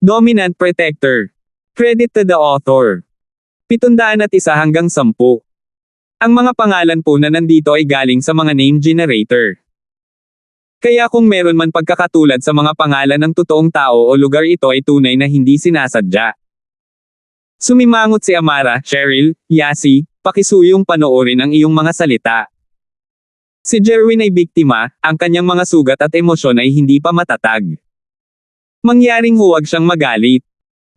Dominant Protector. Credit to the author. 701 hanggang 10. Ang mga pangalan po na nandito ay galing sa mga name generator. Kaya kung meron man pagkakatulad sa mga pangalan ng totoong tao o lugar, ito ay tunay na hindi sinasadya. Sumimangot si Amara, Cheryl, Yasi, pakisuyong panoorin ang iyong mga salita. Si Jerwin ay biktima, ang kanyang mga sugat at emosyon ay hindi pa matatag. Mangyaring huwag siyang magalit.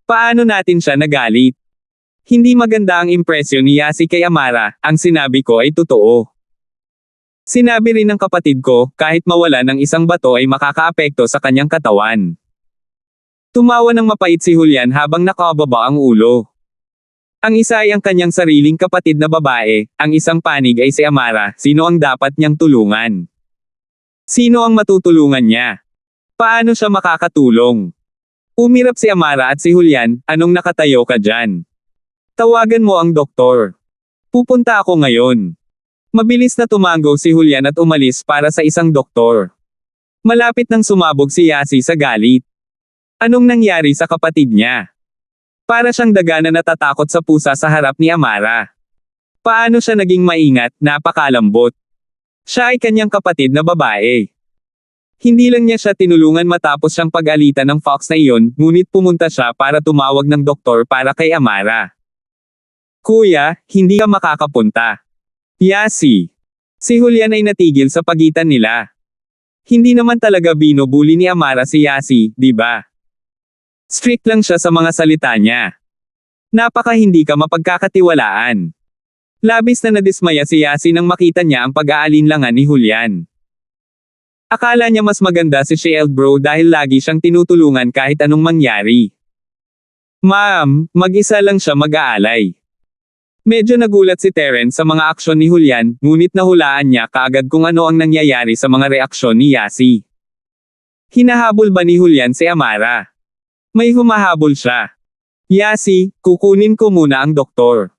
Paano natin siya nagalit? Hindi maganda ang impresyon ni Yasi kay Amara, ang sinabi ko ay totoo. Sinabi rin ng kapatid ko, kahit mawala ng isang bato ay makakaapekto sa kanyang katawan. Tumawa ng mapait si Julian habang nakababa ang ulo. Ang isa ay ang kanyang sariling kapatid na babae, ang isang panig ay si Amara, sino ang dapat niyang tulungan? Sino ang matutulungan niya? Paano siya makakatulong? Umirap si Amara at si Julian, anong nakatayo ka dyan? Tawagan mo ang doktor. Pupunta ako ngayon. Mabilis na tumango si Julian at umalis para sa isang doktor. Malapit nang sumabog si Yasi sa galit. Anong nangyari sa kapatid niya? Para siyang daga na natatakot sa pusa sa harap ni Amara. Paano siya naging maingat, napakalambot? Siya ay kanyang kapatid na babae. Hindi lang niya siya tinulungan matapos siyang pag-alitan ng fox na iyon, ngunit pumunta siya para tumawag ng doktor para kay Amara. Kuya, hindi ka makakapunta. Yasi. Si Julian ay natigil sa pagitan nila. Hindi naman talaga binubuli ni Amara si Yasi, di ba? Strict lang siya sa mga salita niya. Napaka hindi ka mapagkakatiwalaan. Labis na nadismaya si Yasi nang makita niya ang pag-aalinlangan ni Julian. Akala niya mas maganda si Shield bro dahil lagi siyang tinutulungan kahit anong mangyari. Ma'am, mag-isa lang siya mag-aalay. Medyo nagulat si Terence sa mga aksyon ni Julian, ngunit nahulaan niya kaagad kung ano ang nangyayari sa mga reaksyon ni Yasi. Hinahabol ba ni Julian si Amara? May humahabol siya. Yasi, kukunin ko muna ang doktor.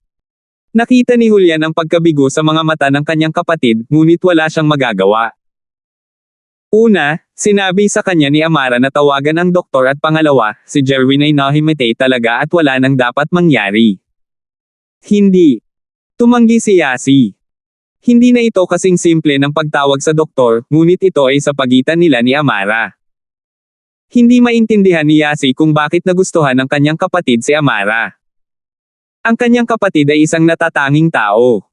Nakita ni Julian ang pagkabigo sa mga mata ng kanyang kapatid, ngunit wala siyang magagawa. Una, sinabi sa kanya ni Amara na tawagan ang doktor at pangalawa, si Jerwin ay nahimatay talaga at wala nang dapat mangyari. Hindi. Tumanggi si Yasi. Hindi na ito kasing simple ng pagtawag sa doktor, ngunit ito ay sa pagitan nila ni Amara. Hindi maintindihan ni Yasi kung bakit nagustuhan ng kanyang kapatid si Amara. Ang kanyang kapatid ay isang natatanging tao.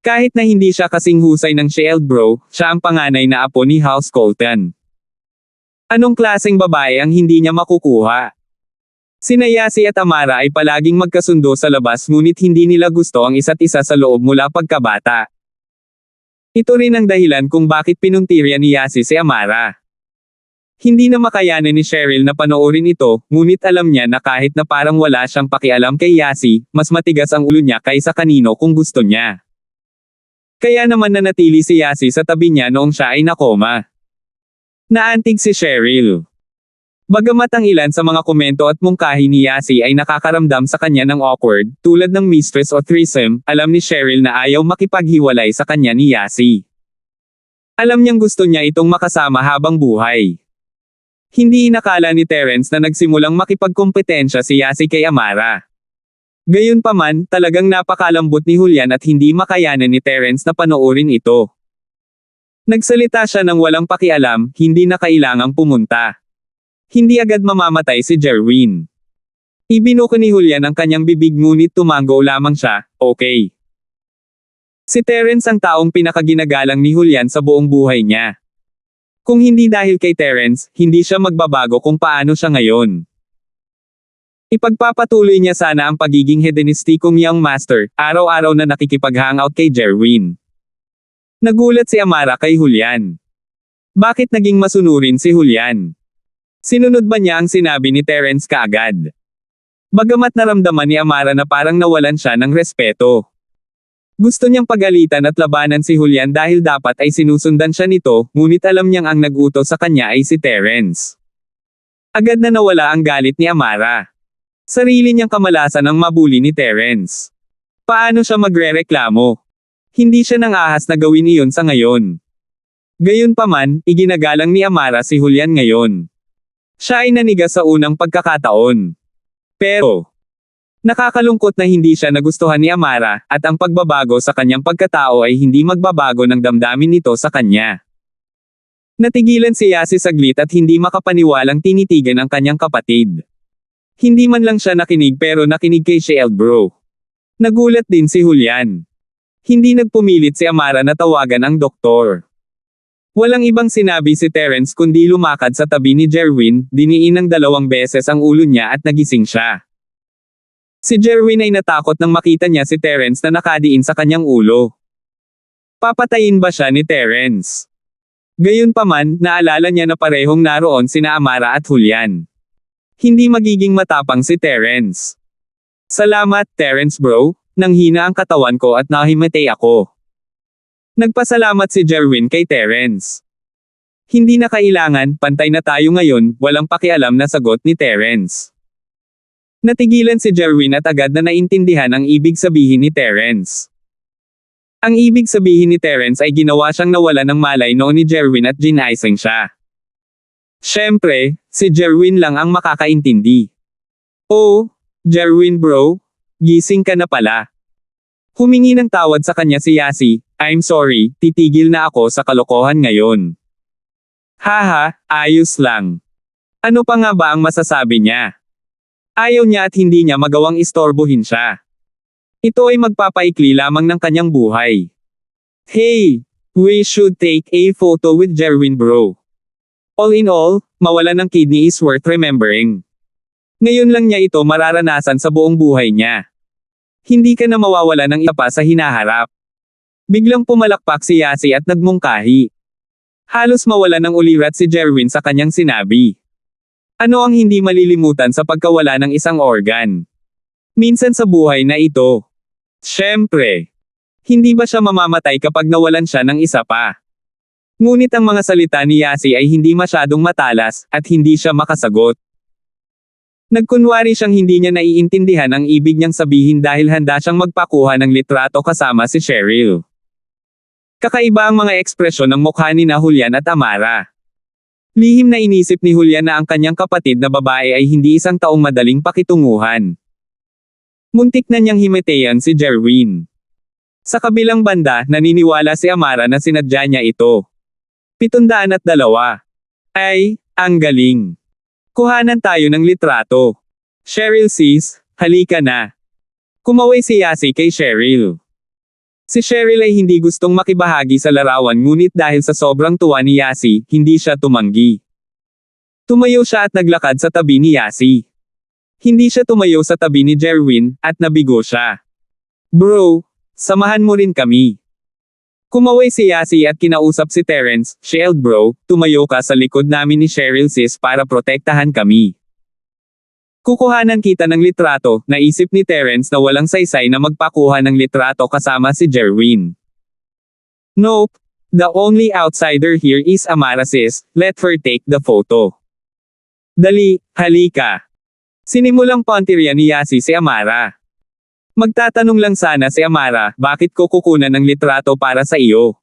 Kahit na hindi siya kasing husay ng Shield bro, siya ang panganay na apo ni House Colton. Anong klaseng babae ang hindi niya makukuha? Sina Yasi at Amara ay palaging magkasundo sa labas ngunit hindi nila gusto ang isa't isa sa loob mula pagkabata. Ito rin ang dahilan kung bakit pinuntirya ni Yasi si Amara. Hindi na makayanan ni Cheryl na panoorin ito, ngunit alam niya na kahit na parang wala siyang pakialam kay Yasi, mas matigas ang ulo niya kaysa kanino kung gusto niya. Kaya naman nanatili si Yasi sa tabi niya noong siya ay nakoma. Naantig si Cheryl. Bagamat ang ilan sa mga komento at mungkahi ni Yasi ay nakakaramdam sa kanya ng awkward, tulad ng mistress o threesome, alam ni Cheryl na ayaw makipaghiwalay sa kanya ni Yasi. Alam niyang gusto niya itong makasama habang buhay. Hindi inakala ni Terence na nagsimulang makipagkompetensya si Yasi kay Amara. Gayunpaman, talagang napakalambot ni Julian at hindi makayanan ni Terence na panoorin ito. Nagsalita siya ng walang pakialam, hindi na kailangang pumunta. Hindi agad mamamatay si Jerwin. Ibinuko ni Julian ang kanyang bibig ngunit tumango lamang siya, okay. Si Terence ang taong pinakaginagalang ni Julian sa buong buhay niya. Kung hindi dahil kay Terence, hindi siya magbabago kung paano siya ngayon. Ipagpapatuloy niya sana ang pagiging hedonistikong young master, araw-araw na nakikipag-hangout kay Jerwin. Nagulat si Amara kay Julian. Bakit naging masunurin si Julian? Sinunod ba niya ang sinabi ni Terence kaagad? Bagamat naramdaman ni Amara na parang nawalan siya ng respeto. Gusto niyang pagalitan at labanan si Julian dahil dapat ay sinusundan siya nito, ngunit alam niyang ang nag-utos sa kanya ay si Terence. Agad na nawala ang galit ni Amara. Sarili niyang kamalasan ang mabuli ni Terence. Paano siya magrereklamo? Hindi siya nang ahas na gawin iyon sa ngayon. Gayunpaman, iginagalang ni Amara si Julian ngayon. Siya ay naniga sa unang pagkakataon. Pero, nakakalungkot na hindi siya nagustuhan ni Amara, at ang pagbabago sa kanyang pagkatao ay hindi magbabago ng damdamin nito sa kanya. Natigilan si Yasi saglit at hindi makapaniwalang tinitigan ang kanyang kapatid. Hindi man lang siya nakinig pero nakinig kay Shield bro. Nagulat din si Julian. Hindi nagpumilit si Amara na tawagan ang doktor. Walang ibang sinabi si Terence kundi lumakad sa tabi ni Jerwin, diniin ng 2 beses ang ulo niya at nagising siya. Si Jerwin ay natakot nang makita niya si Terence na nakadiin sa kanyang ulo. Papatayin ba siya ni Terence? Gayunpaman, naalala niya na parehong naroon sina Amara at Julian. Hindi magiging matapang si Terence. Salamat, Terence bro, nanghina ang katawan ko at nahimatay ako. Nagpasalamat si Jerwin kay Terence. Hindi na kailangan, pantay na tayo ngayon, walang pakialam na sagot ni Terence. Natigilan si Jerwin at agad na naintindihan ang ibig sabihin ni Terence. Ang ibig sabihin ni Terence ay ginawa siyang nawala ng malay noon ni Jerwin at ginaising siya. Siyempre, si Jerwin lang ang makakaintindi. Oh, Jerwin bro, gising ka na pala. Humingi ng tawad sa kanya si Yasi, I'm sorry, titigil na ako sa kalokohan ngayon. Haha, ayos lang. Ano pa nga ba ang masasabi niya? Ayaw niya at hindi niya magawang istorbohin siya. Ito ay magpapaikli lamang ng kanyang buhay. Hey, we should take a photo with Jerwin bro. All in all, mawalan ng kidney is worth remembering. Ngayon lang niya ito mararanasan sa buong buhay niya. Hindi ka na mawawala ng iba pa sa hinaharap. Biglang pumalakpak si Yasi at nagmungkahi. Halos mawala ng ulirat si Jerwin sa kanyang sinabi. Ano ang hindi malilimutan sa pagkawala ng isang organ? Minsan sa buhay na ito. Siyempre. Hindi ba siya mamamatay kapag nawalan siya ng isa pa? Ngunit ang mga salita ni Yasi ay hindi masyadong matalas, at hindi siya makasagot. Nagkunwari siyang hindi niya naiintindihan ang ibig niyang sabihin dahil handa siyang magpakuha ng litrato kasama si Cheryl. Kakaiba ang mga ekspresyon ng mukha ni Julian at Amara. Lihim na inisip ni Julian na ang kanyang kapatid na babae ay hindi isang taong madaling pakitunguhan. Muntik na niyang himatayan si Jerwin. Sa kabilang banda, naniniwala si Amara na sinadya niya ito. 702. Ay, ang galing. Kuhanan tayo ng litrato. Cheryl sis, halika na. Kumaway si Yasi kay Cheryl. Si Cheryl ay hindi gustong makibahagi sa larawan ngunit dahil sa sobrang tuwa ni Yasi, hindi siya tumanggi. Tumayo siya at naglakad sa tabi ni Yasi. Hindi siya tumayo sa tabi ni Jerwin, at nabigo siya. Bro, samahan mo rin kami. Kumaway si Yasi at kinausap si Terence, Shield bro, tumayo ka sa likod namin ni Cheryl sis para protektahan kami. Kukuhanan kita ng litrato, naisip ni Terence na walang saysay na magpakuha ng litrato kasama si Jerwin. Nope, the only outsider here is Amara sis, let her take the photo. Dali, halika. Sinimulang puntirya ni Yasi si Amara. Magtatanong lang sana si Amara, bakit ko kukunan ng litrato para sa iyo?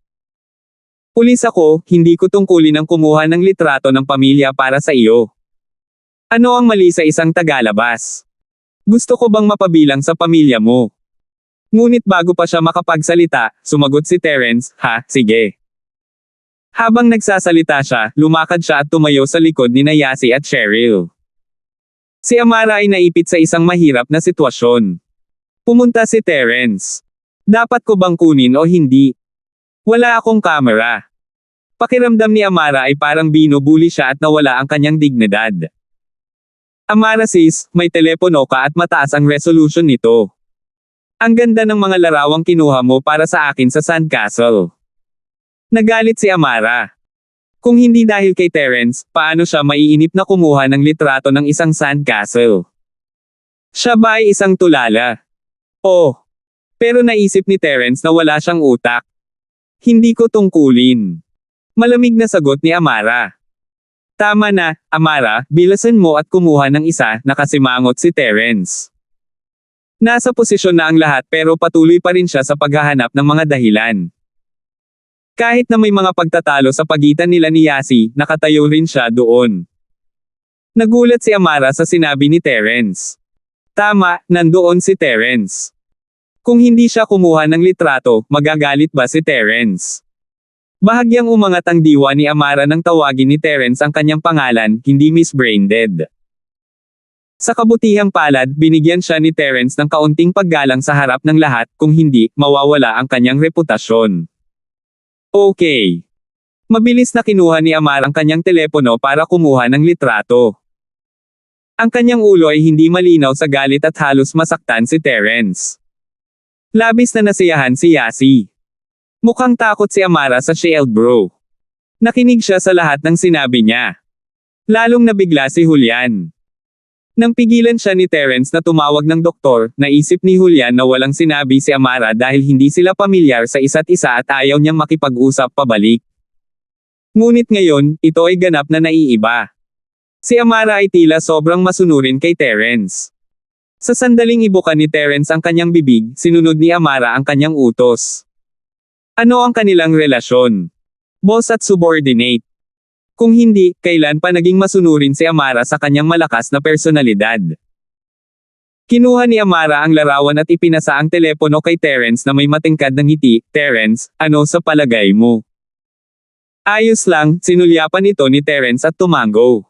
Pulis ako, hindi ko tungkulin ang kumuha ng litrato ng pamilya para sa iyo. Ano ang mali sa isang tagalabas? Gusto ko bang mapabilang sa pamilya mo? Ngunit bago pa siya makapagsalita, sumagot si Terence, ha, sige. Habang nagsasalita siya, lumakad siya at tumayo sa likod ni Yasi at Cheryl. Si Amara ay naipit sa isang mahirap na sitwasyon. Pumunta si Terence. Dapat ko bang kunin o hindi? Wala akong kamera. Pakiramdam ni Amara ay parang binubuli siya at nawala ang kanyang dignidad. Amara sis, may telepono ka at mataas ang resolution nito. Ang ganda ng mga larawang kinuha mo para sa akin sa Sandcastle. Nagalit si Amara. Kung hindi dahil kay Terence, paano siya maiinip na kumuha ng litrato ng isang Sandcastle? Siya ba ay isang tulala? Oh. Pero naisip ni Terence na wala siyang utak. Hindi ko tungkulin. Malamig na sagot ni Amara. Tama na, Amara, bilasan mo at kumuha ng isa, nakasimangot si Terence. Nasa posisyon na ang lahat pero patuloy pa rin siya sa paghahanap ng mga dahilan. Kahit na may mga pagtatalo sa pagitan nila ni Yasi, nakatayo rin siya doon. Nagulat si Amara sa sinabi ni Terence. Tama, nandoon si Terence. Kung hindi siya kumuha ng litrato, magagalit ba si Terence? Bahagyang umangat ang diwa ni Amara nang tawagin ni Terence ang kanyang pangalan, hindi Miss Braindead. Sa kabutihang palad, binigyan siya ni Terence ng kaunting paggalang sa harap ng lahat, kung hindi, mawawala ang kanyang reputasyon. Okay. Mabilis na kinuha ni Amara ang kanyang telepono para kumuha ng litrato. Ang kanyang ulo ay hindi malinaw sa galit at halos masaktan si Terence. Labis na nasiyahan si Yasi. Mukhang takot si Amara sa Shield Bro. Nakinig siya sa lahat ng sinabi niya. Lalong nabigla si Julian. Nang pigilan siya ni Terence na tumawag ng doktor, naisip ni Julian na walang sinabi si Amara dahil hindi sila pamilyar sa isa't isa at ayaw niyang makipag-usap pabalik. Ngunit ngayon, ito ay ganap na naiiba. Si Amara ay tila sobrang masunurin kay Terence. Sa sandaling ibuka ni Terence ang kanyang bibig, sinunod ni Amara ang kanyang utos. Ano ang kanilang relasyon? Boss at subordinate. Kung hindi, kailan pa naging masunurin si Amara sa kanyang malakas na personalidad? Kinuha ni Amara ang larawan at ipinasa ang telepono kay Terence na may matingkad na ngiti. Terence, ano sa palagay mo? Ayos lang, sinulyapan ito ni Terence at tumango.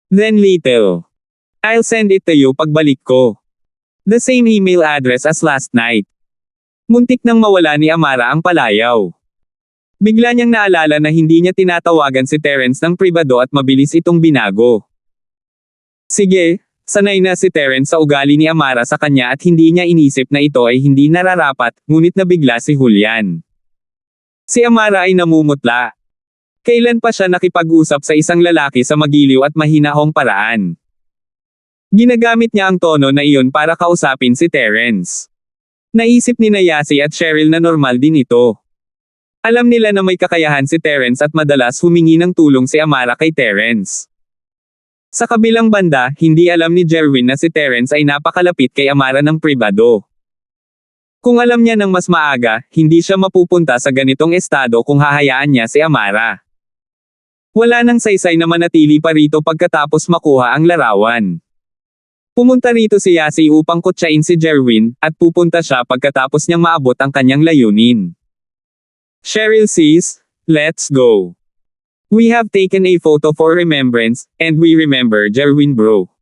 Then little. I'll send it to you pagbalik ko. The same email address as last night. Muntik nang mawala ni Amara ang palayaw. Bigla niyang naalala na hindi niya tinatawagan si Terence ng pribado at mabilis itong binago. Sige, sanay na si Terence sa ugali ni Amara sa kanya at hindi niya inisip na ito ay hindi nararapat, ngunit nabigla si Julian. Si Amara ay namumutla. Kailan pa siya nakipag-usap sa isang lalaki sa magiliw at mahinahong paraan? Ginagamit niya ang tono na iyon para kausapin si Terence. Naisip ni Yasi at Cheryl na normal din ito. Alam nila na may kakayahan si Terence at madalas humingi ng tulong si Amara kay Terence. Sa kabilang banda, hindi alam ni Jerwin na si Terence ay napakalapit kay Amara ng pribado. Kung alam niya ng mas maaga, hindi siya mapupunta sa ganitong estado kung hahayaan niya si Amara. Wala nang saysay na manatili pa rito pagkatapos makuha ang larawan. Pumunta rito si Yasi upang kutsain si Jerwin, at pupunta siya pagkatapos niyang maabot ang kanyang layunin. Cheryl says, let's go. We have taken a photo for remembrance, and we remember Jerwin bro.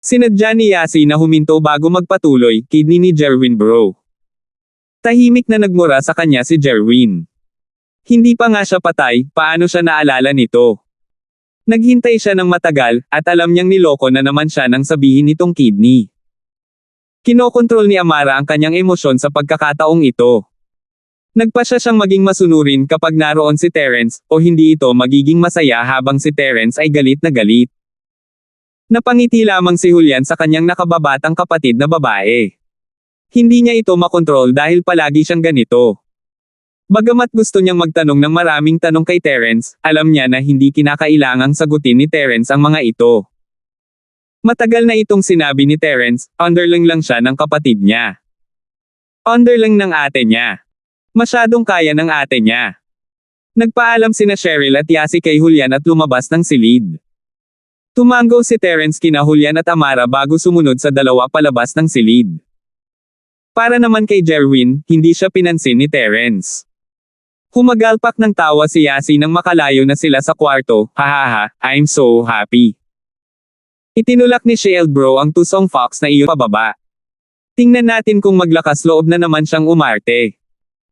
Sinadya ni Yasi na huminto bago magpatuloy, kidney ni Jerwin bro. Tahimik na nagmura sa kanya si Jerwin. Hindi pa nga siya patay, paano siya naalala nito? Naghintay siya ng matagal, at alam niyang niloko na naman siya nang sabihin nitong kidney. Kinokontrol ni Amara ang kanyang emosyon sa pagkakataong ito. Nagpasya siyang maging masunurin kapag naroon si Terence, o hindi ito magiging masaya habang si Terence ay galit na galit. Napangiti lamang si Julian sa kanyang nakababatang kapatid na babae. Hindi niya ito makontrol dahil palagi siyang ganito. Bagamat gusto niyang magtanong ng maraming tanong kay Terence, alam niya na hindi kinakailangang sagutin ni Terence ang mga ito. Matagal na itong sinabi ni Terence, underling lang siya ng kapatid niya. Underling ng ate niya. Masyadong kaya ng ate niya. Nagpaalam sina Cheryl at Yasi kay Julian at lumabas ng silid. Tumango si Terence kina Julian at Amara bago sumunod sa dalawa palabas ng silid. Para naman kay Jerwin, hindi siya pinansin ni Terence. Humagalpak ng tawa si Yasi nang makalayo na sila sa kwarto, hahaha, I'm so happy. Itinulak ni Shield Bro ang tusong fox na iyon pababa. Tingnan natin kung maglakas loob na naman siyang umarte.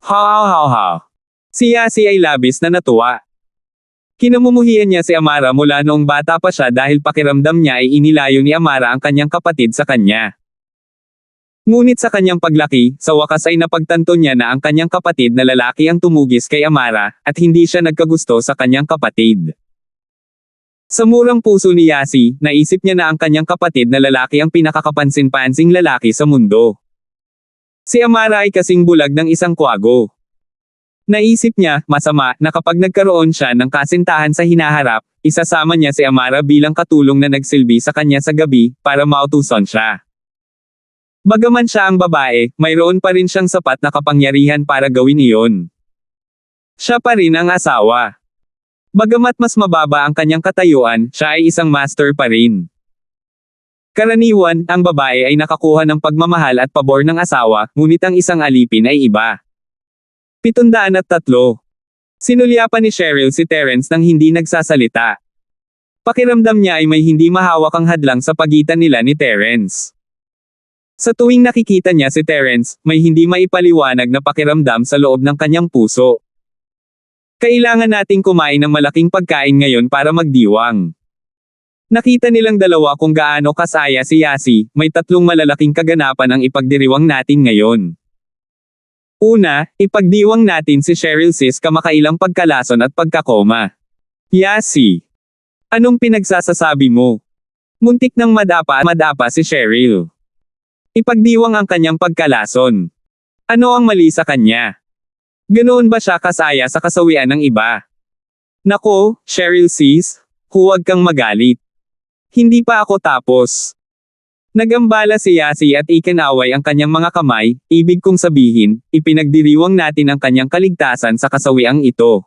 Ha. Si Yasi ay labis na natuwa. Kinamumuhian niya si Amara mula noong bata pa siya dahil pakiramdam niya ay inilayo ni Amara ang kanyang kapatid sa kanya. Ngunit sa kanyang paglaki, sa wakas ay napagtanto niya na ang kanyang kapatid na lalaki ang tumugis kay Amara, at hindi siya nagkagusto sa kanyang kapatid. Sa murang puso ni Yasi, naisip niya na ang kanyang kapatid na lalaki ang pinakakapansin-pansing lalaki sa mundo. Si Amara ay kasing bulag ng isang kwago. Naisip niya, masama, na kapag nagkaroon siya ng kasintahan sa hinaharap, isasama niya si Amara bilang katulong na nagsilbi sa kanya sa gabi, para mautusan siya. Bagaman siya ang babae, mayroon pa rin siyang sapat na kapangyarihan para gawin iyon. Siya pa rin ang asawa. Bagamat mas mababa ang kanyang katayuan, siya ay isang master pa rin. Karaniwan, ang babae ay nakakuha ng pagmamahal at pabor ng asawa, ngunit ang isang alipin ay iba. 703. Sinulyapan ni Cheryl si Terence nang hindi nagsasalita. Pakiramdam niya ay may hindi mahawakang hadlang sa pagitan nila ni Terence. Sa tuwing nakikita niya si Terence, may hindi maipaliwanag na pakiramdam sa loob ng kanyang puso. Kailangan nating kumain ng malaking pagkain ngayon para magdiwang. Nakita nilang dalawa kung gaano kasaya si Yasi, may 3 malalaking kaganapan ang ipagdiriwang natin ngayon. Una, ipagdiwang natin si Cheryl sis kamakailang pagkalason at pagkakoma. Yasi. Anong pinagsasasabi mo? Muntik nang madapa si Cheryl. Ipagdiwang ang kanyang pagkalason. Ano ang mali sa kanya? Ganoon ba siya kasaya sa kasawian ng iba? Nako, Cheryl sis, huwag kang magalit. Hindi pa ako tapos. Nagambala si Yasi at ikinaway ang kanyang mga kamay, ibig kong sabihin, ipinagdiriwang natin ang kanyang kaligtasan sa kasawiang ito.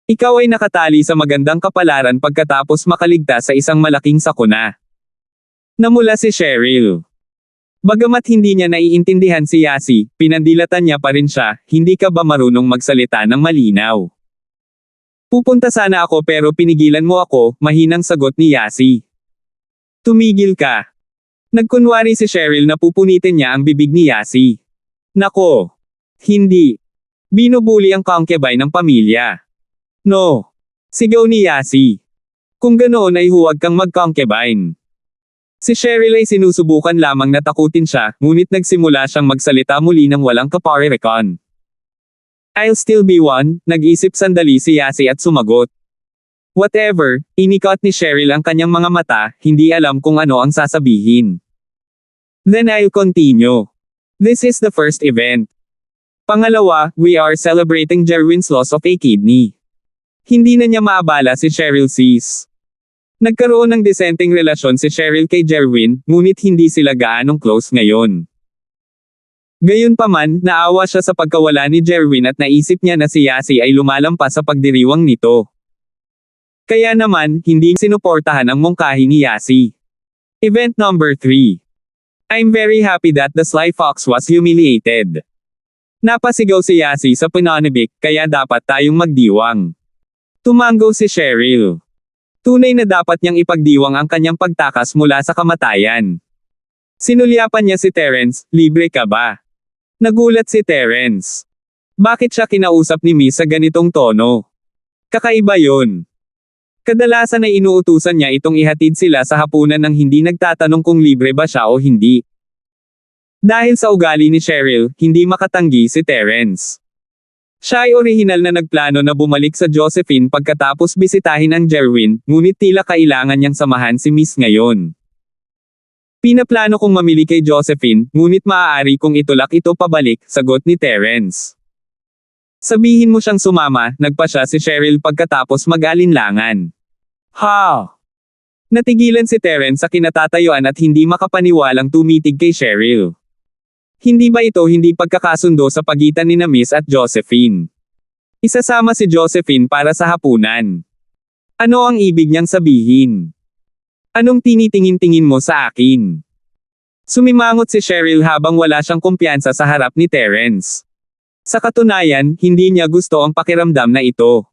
Ikaw ay nakatali sa magandang kapalaran pagkatapos makaligtas sa isang malaking sakuna. Namula si Cheryl. Bagamat hindi niya naiintindihan si Yasi, pinandilatan niya pa rin siya, hindi ka ba marunong magsalita ng malinaw? Pupunta sana ako pero pinigilan mo ako, mahinang sagot ni Yasi. Tumigil ka. Nagkunwari si Cheryl na pupunitin niya ang bibig ni Yasi. Nako. Hindi. Binubuli ang concubine ng pamilya. No. Sigaw ni Yasi. Kung ganoon ay huwag kang mag-concubine. Si Cheryl ay sinusubukan lamang na takutin siya, ngunit nagsimula siyang magsalita muli ng walang kaparerekan. I'll still be one, nag-isip sandali si Yasi at sumagot. Whatever, inikot ni Cheryl ang kanyang mga mata, hindi alam kung ano ang sasabihin. Then I'll continue. This is the first event. Pangalawa, we are celebrating Jerwin's loss of a kidney. Hindi na niya maabala si Cheryl sis. Nagkaroon ng disenteng relasyon si Cheryl kay Jerwin, ngunit hindi sila gaanong close ngayon. Gayunpaman, naawa siya sa pagkawala ni Jerwin at naisip niya na si Yasi ay lumalampas sa pagdiriwang nito. Kaya naman, hindi sinuportahan ang mungkahi ni Yasi. Event number 3. I'm very happy that the sly fox was humiliated. Napasigaw si Yasi sa pananabik, kaya dapat tayong magdiwang. Tumango si Cheryl. Tunay na dapat niyang ipagdiwang ang kanyang pagtakas mula sa kamatayan. Sinulyapan niya si Terence, libre ka ba? Nagulat si Terence. Bakit siya kinausap ni Miss sa ganitong tono? Kakaiba yun. Kadalasan ay inuutusan niya itong ihatid sila sa hapunan nang hindi nagtatanong kung libre ba siya o hindi. Dahil sa ugali ni Cheryl, hindi makatanggi si Terence. Siya ay orihinal na nagplano na bumalik sa Josephine pagkatapos bisitahin ang Jerwin, ngunit tila kailangan niyang samahan si Miss ngayon. Pinaplano kong mamili kay Josephine, ngunit maaari kong itulak ito pabalik, sagot ni Terence. Sabihin mo siyang sumama, nagpa siya si Cheryl pagkatapos mag-alinlangan. Ha! Natigilan si Terence sa kinatatayuan at hindi makapaniwalang tumitig kay Cheryl. Hindi ba ito hindi pagkakasundo sa pagitan ni Miss at Josephine? Isasama si Josephine para sa hapunan. Ano ang ibig niyang sabihin? Anong tinitingin-tingin mo sa akin? Sumimangot si Cheryl habang wala siyang kumpiyansa sa harap ni Terence. Sa katunayan, hindi niya gusto ang pakiramdam na ito.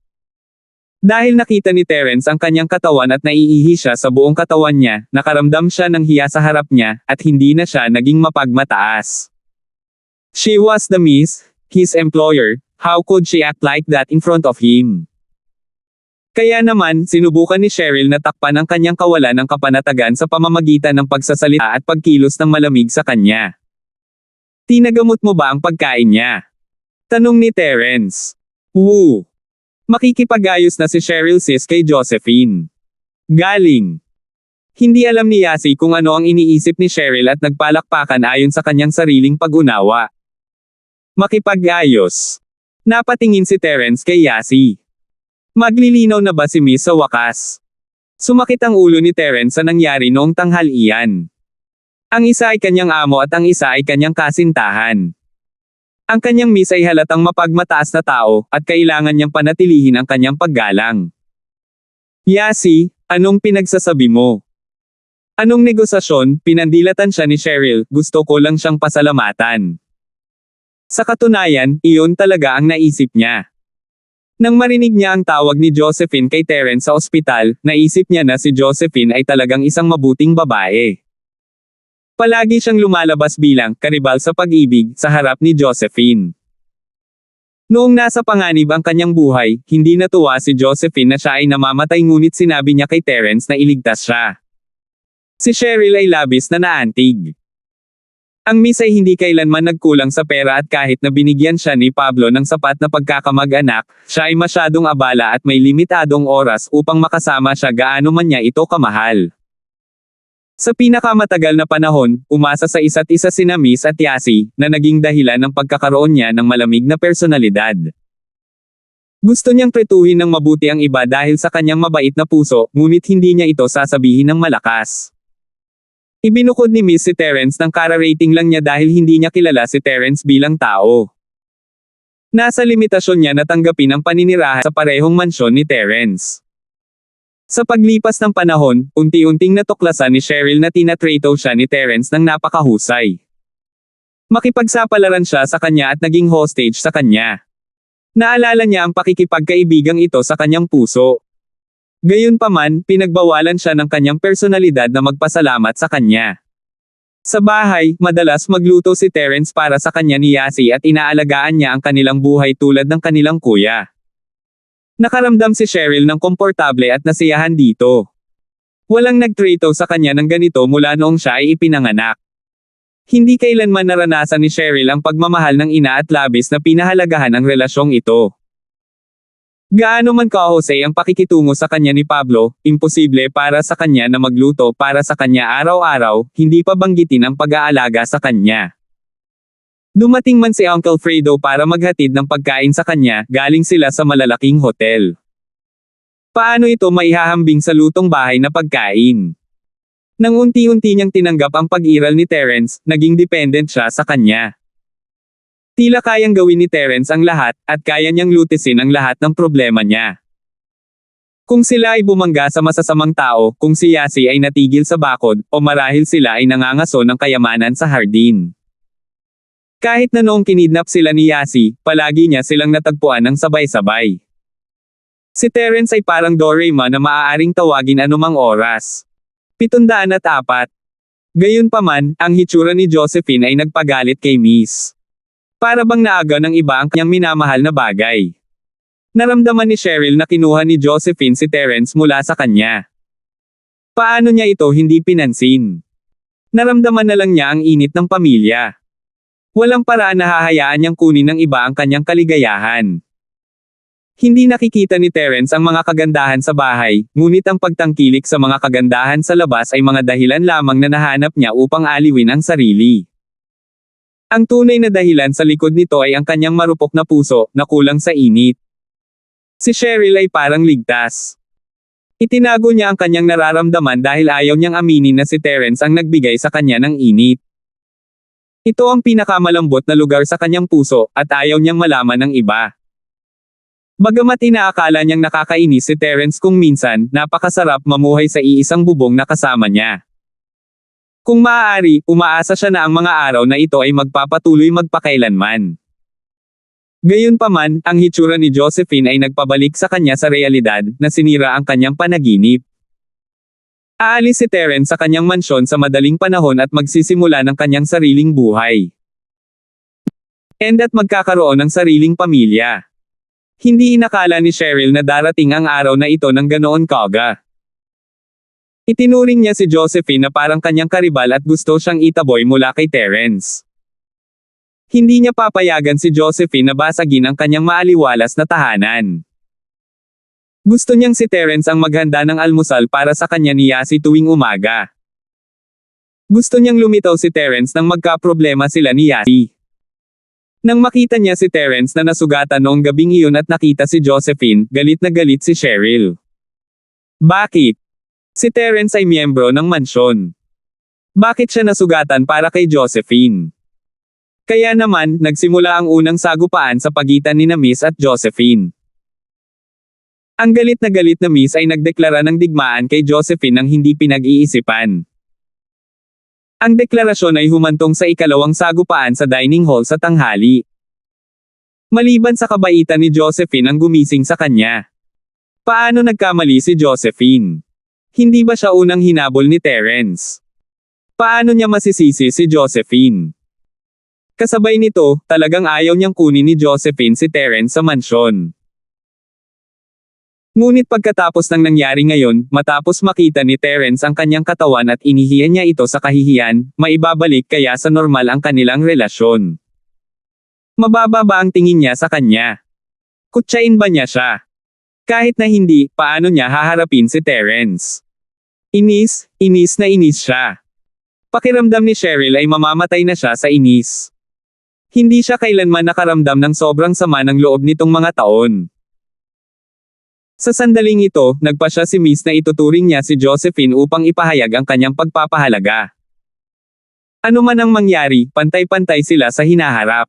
Dahil nakita ni Terence ang kanyang katawan at naiihi siya sa buong katawan niya, nakaramdam siya ng hiya sa harap niya, at hindi na siya naging mapagmataas. She was the Miss, his employer, how could she act like that in front of him? Kaya naman, sinubukan ni Cheryl na takpan ang kanyang kawalan ng kapanatagan sa pamamagitan ng pagsasalita at pagkilos ng malamig sa kanya. Tinagamot mo ba ang pagkain niya? Tanong ni Terence. Woo! Makikipag-ayos na si Cheryl sis kay Josephine. Galing. Hindi alam ni Yasi kung ano ang iniisip ni Cheryl at nagpalakpakan ayon sa kanyang sariling pag-unawa. Makipag-ayos. Napatingin si Terence kay Yasi. Maglilinaw na ba si Miss sa wakas? Sumakit ang ulo ni Terence sa nangyari noong tanghalian. Ang isa ay kanyang amo at ang isa ay kanyang kasintahan. Ang kanyang miss ay halatang mapagmataas na tao, at kailangan niyang panatilihin ang kanyang paggalang. Yasi, anong pinagsasabi mo? Anong negosasyon? Pinandilatan siya ni Cheryl, gusto ko lang siyang pasalamatan. Sa katunayan, iyon talaga ang naisip niya. Nang marinig niya ang tawag ni Josephine kay Terence sa ospital, naisip niya na si Josephine ay talagang isang mabuting babae. Palagi siyang lumalabas bilang karibal sa pag-ibig sa harap ni Josephine. Noong nasa panganib ang kanyang buhay, hindi natuwa si Josephine na siya ay namamatay ngunit sinabi niya kay Terence na iligtas siya. Si Cheryl ay labis na naantig. Ang miss ay hindi kailanman nagkulang sa pera at kahit na binigyan siya ni Pablo ng sapat na pagkakamag-anak, siya ay masyadong abala at may limitadong oras upang makasama siya gaano man niya ito kamahal. Sa pinakamatagal na panahon, umasa sa isa't isa sina Miss at Yasi, na naging dahilan ng pagkakaroon niya ng malamig na personalidad. Gusto niyang tretuhin ng mabuti ang iba dahil sa kanyang mabait na puso, ngunit hindi niya ito sasabihin ng malakas. Ibinukod ni Miss si Terence ng kara-rating lang niya dahil hindi niya kilala si Terence bilang tao. Nasa limitasyon niya na tanggapin ang paninirahan sa parehong mansyon ni Terence. Sa paglipas ng panahon, unti-unting natuklasan ni Cheryl na tinatrato siya ni Terence ng napakahusay. Makipagsapalaran siya sa kanya at naging hostage sa kanya. Naalala niya ang pakikipagkaibigang ito sa kanyang puso. Gayunpaman, pinagbawalan siya ng kanyang personalidad na magpasalamat sa kanya. Sa bahay, madalas magluto si Terence para sa kanya ni Yasi at inaalagaan niya ang kanilang buhay tulad ng kanilang kuya. Nakaramdam si Cheryl ng komportable at nasiyahan dito. Walang nagtrato sa kanya ng ganito mula noong siya ay ipinanganak. Hindi kailanman naranasan ni Cheryl ang pagmamahal ng ina at labis na pinahalagahan ang relasyong ito. Gaano man kahusay ang pakikitungo sa kanya ni Pablo, imposible para sa kanya na magluto para sa kanya araw-araw, hindi pa banggitin ang pag-aalaga sa kanya. Dumating man si Uncle Fredo para maghatid ng pagkain sa kanya, galing sila sa malalaking hotel. Paano ito maihahambing sa lutong bahay na pagkain? Nang unti-unti niyang tinanggap ang pag-iral ni Terence, naging dependent siya sa kanya. Tila kayang gawin ni Terence ang lahat, at kaya niyang lutisin ang lahat ng problema niya. Kung sila ay bumangga sa masasamang tao, kung si Yasi ay natigil sa bakod, o marahil sila ay nangangaso ng kayamanan sa hardin. Kahit na noong kinidnap sila ni Yasi, palagi niya silang natagpuan ng sabay-sabay. Si Terence ay parang Doraemon na maaaring tawagin anumang oras. 704. Gayunpaman, ang hitsura ni Josephine ay nagpagalit kay Miss. Para bang naaga ng iba ang kanyang minamahal na bagay. Naramdaman ni Cheryl na kinuha ni Josephine si Terence mula sa kanya. Paano niya ito hindi pinansin? Naramdaman na lang niya ang init ng pamilya. Walang paraan na hahayaan niyang kunin ng iba ang kanyang kaligayahan. Hindi nakikita ni Terence ang mga kagandahan sa bahay, ngunit ang pagtangkilik sa mga kagandahan sa labas ay mga dahilan lamang na nahanap niya upang aliwin ang sarili. Ang tunay na dahilan sa likod nito ay ang kanyang marupok na puso, na kulang sa init. Si Cheryl ay parang ligtas. Itinago niya ang kanyang nararamdaman dahil ayaw niyang aminin na si Terence ang nagbigay sa kanya ng init. Ito ang pinakamalambot na lugar sa kanyang puso, at ayaw niyang malaman ng iba. Bagamat inaakala niyang nakakainis si Terence kung minsan, napakasarap mamuhay sa iisang bubong na kasama niya. Kung maaari, umaasa siya na ang mga araw na ito ay magpapatuloy magpakailanman. Gayunpaman, ang hitsura ni Josephine ay nagpabalik sa kanya sa realidad, na sinira ang kanyang panaginip. Aalis si Terence sa kanyang mansyon sa madaling panahon at magsisimula ng kanyang sariling buhay. At magkakaroon ng sariling pamilya. Hindi inakala ni Cheryl na darating ang araw na ito ng ganoon kaga. Itinuring niya si Josephine na parang kanyang karibal at gusto siyang itaboy mula kay Terence. Hindi niya papayagan si Josephine na basagin ang kanyang maaliwalas na tahanan. Gusto niyang si Terence ang maghanda ng almusal para sa kanya ni Yasi tuwing umaga. Gusto niyang lumitaw si Terence nang magkaproblema sila ni Yasi. Nang makita niya si Terence na nasugatan noong gabing iyon at nakita si Josephine, galit na galit si Cheryl. Bakit? Si Terence ay miyembro ng mansyon. Bakit siya nasugatan para kay Josephine? Kaya naman, nagsimula ang unang sagupaan sa pagitan ni Miss at Josephine. Ang galit na Miss ay nagdeklara ng digmaan kay Josephine nang hindi pinag-iisipan. Ang deklarasyon ay humantong sa ikalawang sagupaan sa dining hall sa tanghali. Maliban sa kabaitan ni Josephine ang gumising sa kanya. Paano nagkamali si Josephine? Hindi ba siya unang hinabol ni Terence? Paano niya masisisi si Josephine? Kasabay nito, talagang ayaw niyang kunin ni Josephine si Terence sa mansyon. Ngunit pagkatapos ng nangyari ngayon, matapos makita ni Terence ang kanyang katawan at inihiyan niya ito sa kahihiyan, maibabalik kaya sa normal ang kanilang relasyon. Mababa ba ang tingin niya sa kanya? Kutsain ba niya siya? Kahit na hindi, paano niya haharapin si Terence? Inis na inis siya. Pakiramdam ni Cheryl ay mamamatay na siya sa inis. Hindi siya kailanman nakaramdam ng sobrang sama ng loob nitong mga taon. Sa sandaling ito, nagpasya si Miss na ituturing niya si Josephine upang ipahayag ang kanyang pagpapahalaga. Ano man ang mangyari, pantay-pantay sila sa hinaharap.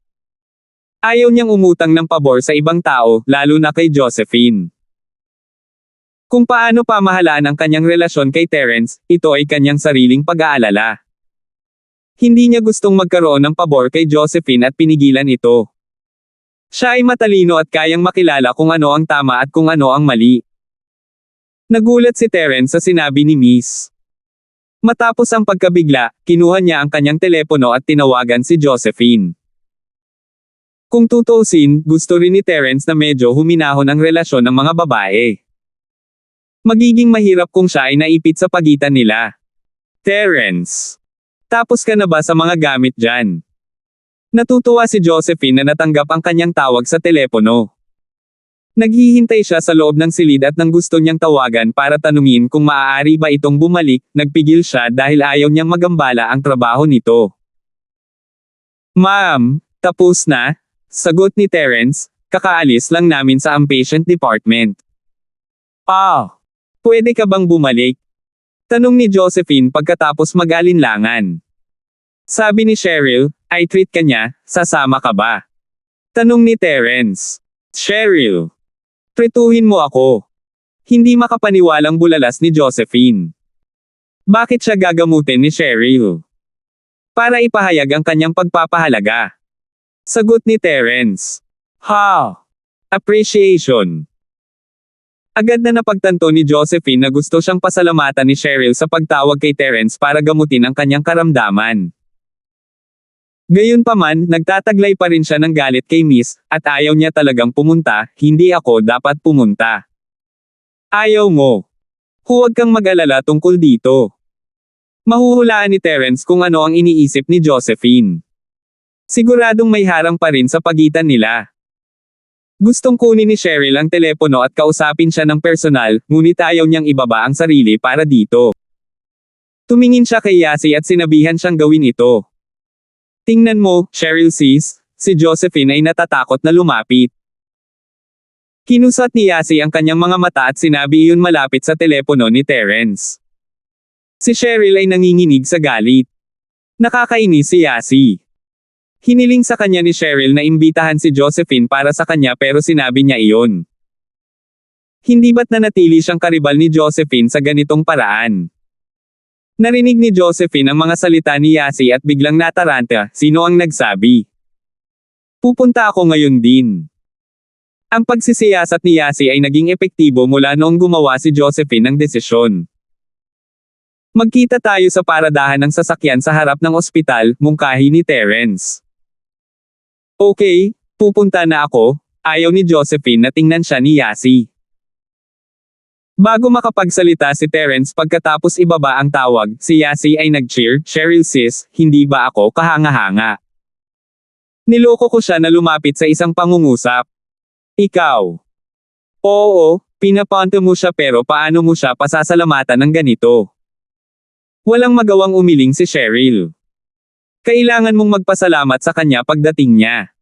Ayaw niyang umutang ng pabor sa ibang tao, lalo na kay Josephine. Kung paano pamahalaan ang kanyang relasyon kay Terence, ito ay kanyang sariling pag-aalala. Hindi niya gustong magkaroon ng pabor kay Josephine at pinigilan ito. Siya ay matalino at kayang makilala kung ano ang tama at kung ano ang mali. Nagulat si Terence sa sinabi ni Miss. Matapos ang pagkabigla, kinuha niya ang kanyang telepono at tinawagan si Josephine. Kung tutuusin, gusto rin ni Terence na medyo huminahon ang relasyon ng mga babae. Magiging mahirap kung siya ay naipit sa pagitan nila. Terence, tapos ka na ba sa mga gamit dyan? Natutuwa si Josephine na natanggap ang kanyang tawag sa telepono. Naghihintay siya sa loob ng silid at nang gusto niyang tawagan para tanungin kung maaari ba itong bumalik, nagpigil siya dahil ayaw niyang magambala ang trabaho nito. Ma'am, tapos na? Sagot ni Terence, kakaalis lang namin sa outpatient department. Pwede ka bang bumalik? Tanong ni Josephine pagkatapos mag-alinlangan. Sabi ni Cheryl, ay treat ka niya, sasama ka ba? Tanong ni Terence. Cheryl, treatuhin mo ako. Hindi makapaniwalang bulalas ni Josephine. Bakit siya gagamutin ni Cheryl? Para ipahayag ang kanyang pagpapahalaga. Sagot ni Terence. Appreciation. Agad na napagtanto ni Josephine na gusto siyang pasalamatan ni Cheryl sa pagtawag kay Terence para gamutin ang kanyang karamdaman. Gayunpaman, nagtataglay pa rin siya ng galit kay Miss, at ayaw niya talagang pumunta, hindi ako dapat pumunta. Ayaw mo. Huwag kang mag-alala tungkol dito. Mahuhulaan ni Terence kung ano ang iniisip ni Josephine. Siguradong may harang pa rin sa pagitan nila. Gustong kunin ni Cheryl ang telepono at kausapin siya ng personal, ngunit ayaw niyang ibaba ang sarili para dito. Tumingin siya kay Yasi at sinabihan siyang gawin ito. Tingnan mo, Cheryl sis, si Josephine ay natatakot na lumapit. Kinusat ni Yasi ang kanyang mga mata at sinabi iyon malapit sa telepono ni Terence. Si Cheryl ay nanginginig sa galit. Nakakainis si Yasi. Hiniling sa kanya ni Cheryl na imbitahan si Josephine para sa kanya pero sinabi niya iyon. Hindi ba't nanatili siyang karibal ni Josephine sa ganitong paraan? Narinig ni Josephine ang mga salita ni Yasi at biglang nataranta, sino ang nagsabi? Pupunta ako ngayon din. Ang pagsisiyasat ni Yasi ay naging epektibo mula noong gumawa si Josephine ng desisyon. Magkita tayo sa paradahan ng sasakyan sa harap ng ospital, mungkahi ni Terence. Okay, pupunta na ako, ayaw ni Josephine na tingnan siya ni Yasi. Bago makapagsalita si Terence pagkatapos ibaba ang tawag, si Yasi ay nag-cheer, Cheryl sis, hindi ba ako kahanga-hanga? Niloko ko siya na lumapit sa isang pangungusap. Ikaw. Oo, pinapunta mo siya pero paano mo siya pasasalamatan ng ganito? Walang magawang umiling si Cheryl. Kailangan mong magpasalamat sa kanya pagdating niya.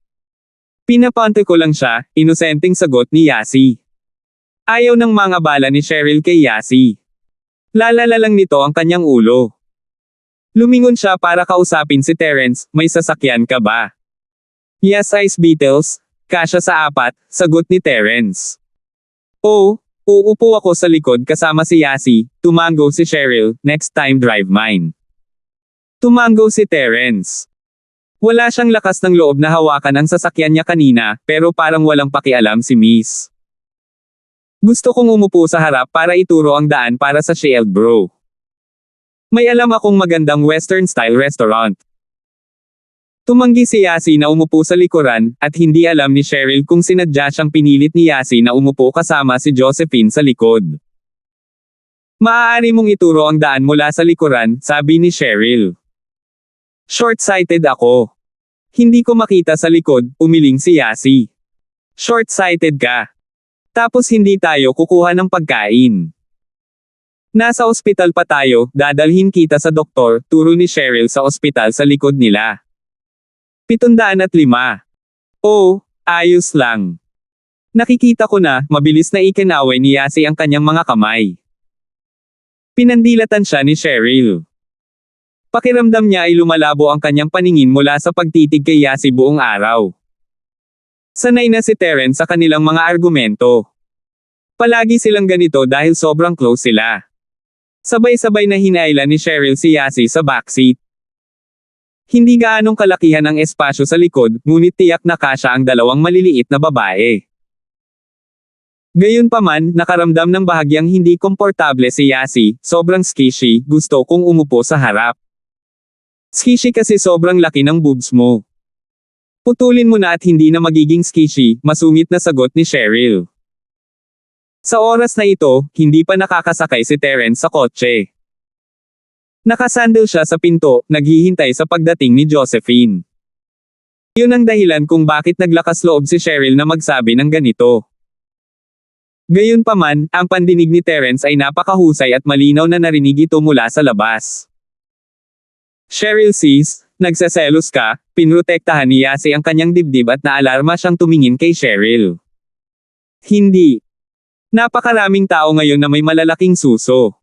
Pinapunta ko lang siya, inosenteng sagot ni Yasi. Ayaw ng mga bala ni Cheryl kay Yasi. Lalala lang nito ang kanyang ulo. Lumingon siya para kausapin si Terence, may sasakyan ka ba? Yes, Ice Beetles, kasya sa 4, sagot ni Terence. Oh, uupo ako sa likod kasama si Yasi, tumango si Cheryl, next time drive mine. Tumango si Terence. Wala siyang lakas ng loob na hawakan ang sasakyan niya kanina, pero parang walang pakialam si Miss. Gusto kong umupo sa harap para ituro ang daan para sa Shield Bro. May alam akong magandang western-style restaurant. Tumanggi si Yasi na umupo sa likuran, at hindi alam ni Cheryl kung sinadya siyang pinilit ni Yasi na umupo kasama si Josephine sa likod. Maaari mong ituro ang daan mula sa likuran, sabi ni Cheryl. Short-sighted ako. Hindi ko makita sa likod, umiling si Yasi. Short-sighted ka. Tapos hindi tayo kukuha ng pagkain. Nasa ospital pa tayo, dadalhin kita sa doktor, turo ni Cheryl sa ospital sa likod nila. 705. Oh, ayos lang. Nakikita ko na, mabilis na ikinaway ni Yasi ang kanyang mga kamay. Pinandilatan siya ni Cheryl. Pakiramdam niya ay lumalabo ang kanyang paningin mula sa pagtitig kay Yasi buong araw. Sanay na si Terence sa kanilang mga argumento. Palagi silang ganito dahil sobrang close sila. Sabay-sabay na hinailan ni Cheryl si Yasi sa backseat. Hindi gaanong kalakihan ang espasyo sa likod, ngunit tiyak na kasya ang dalawang maliliit na babae. Gayunpaman, nakaramdam ng bahagyang hindi komportable si Yasi, sobrang skishy, gusto kong umupo sa harap. Skishy kasi sobrang laki ng boobs mo. Putulin mo na at hindi na magiging skishy, masungit na sagot ni Cheryl. Sa oras na ito, hindi pa nakakasakay si Terence sa kotse. Nakasandal siya sa pinto, naghihintay sa pagdating ni Josephine. Yun ang dahilan kung bakit naglakas loob si Cheryl na magsabi ng ganito. Gayunpaman, ang pandinig ni Terence ay napakahusay at malinaw na narinig ito mula sa labas. Cheryl sis, nagseselos ka, pinrotektahan ni Yasi ang kanyang dibdib at naalarma siyang tumingin kay Cheryl. Hindi. Napakaraming tao ngayon na may malalaking suso.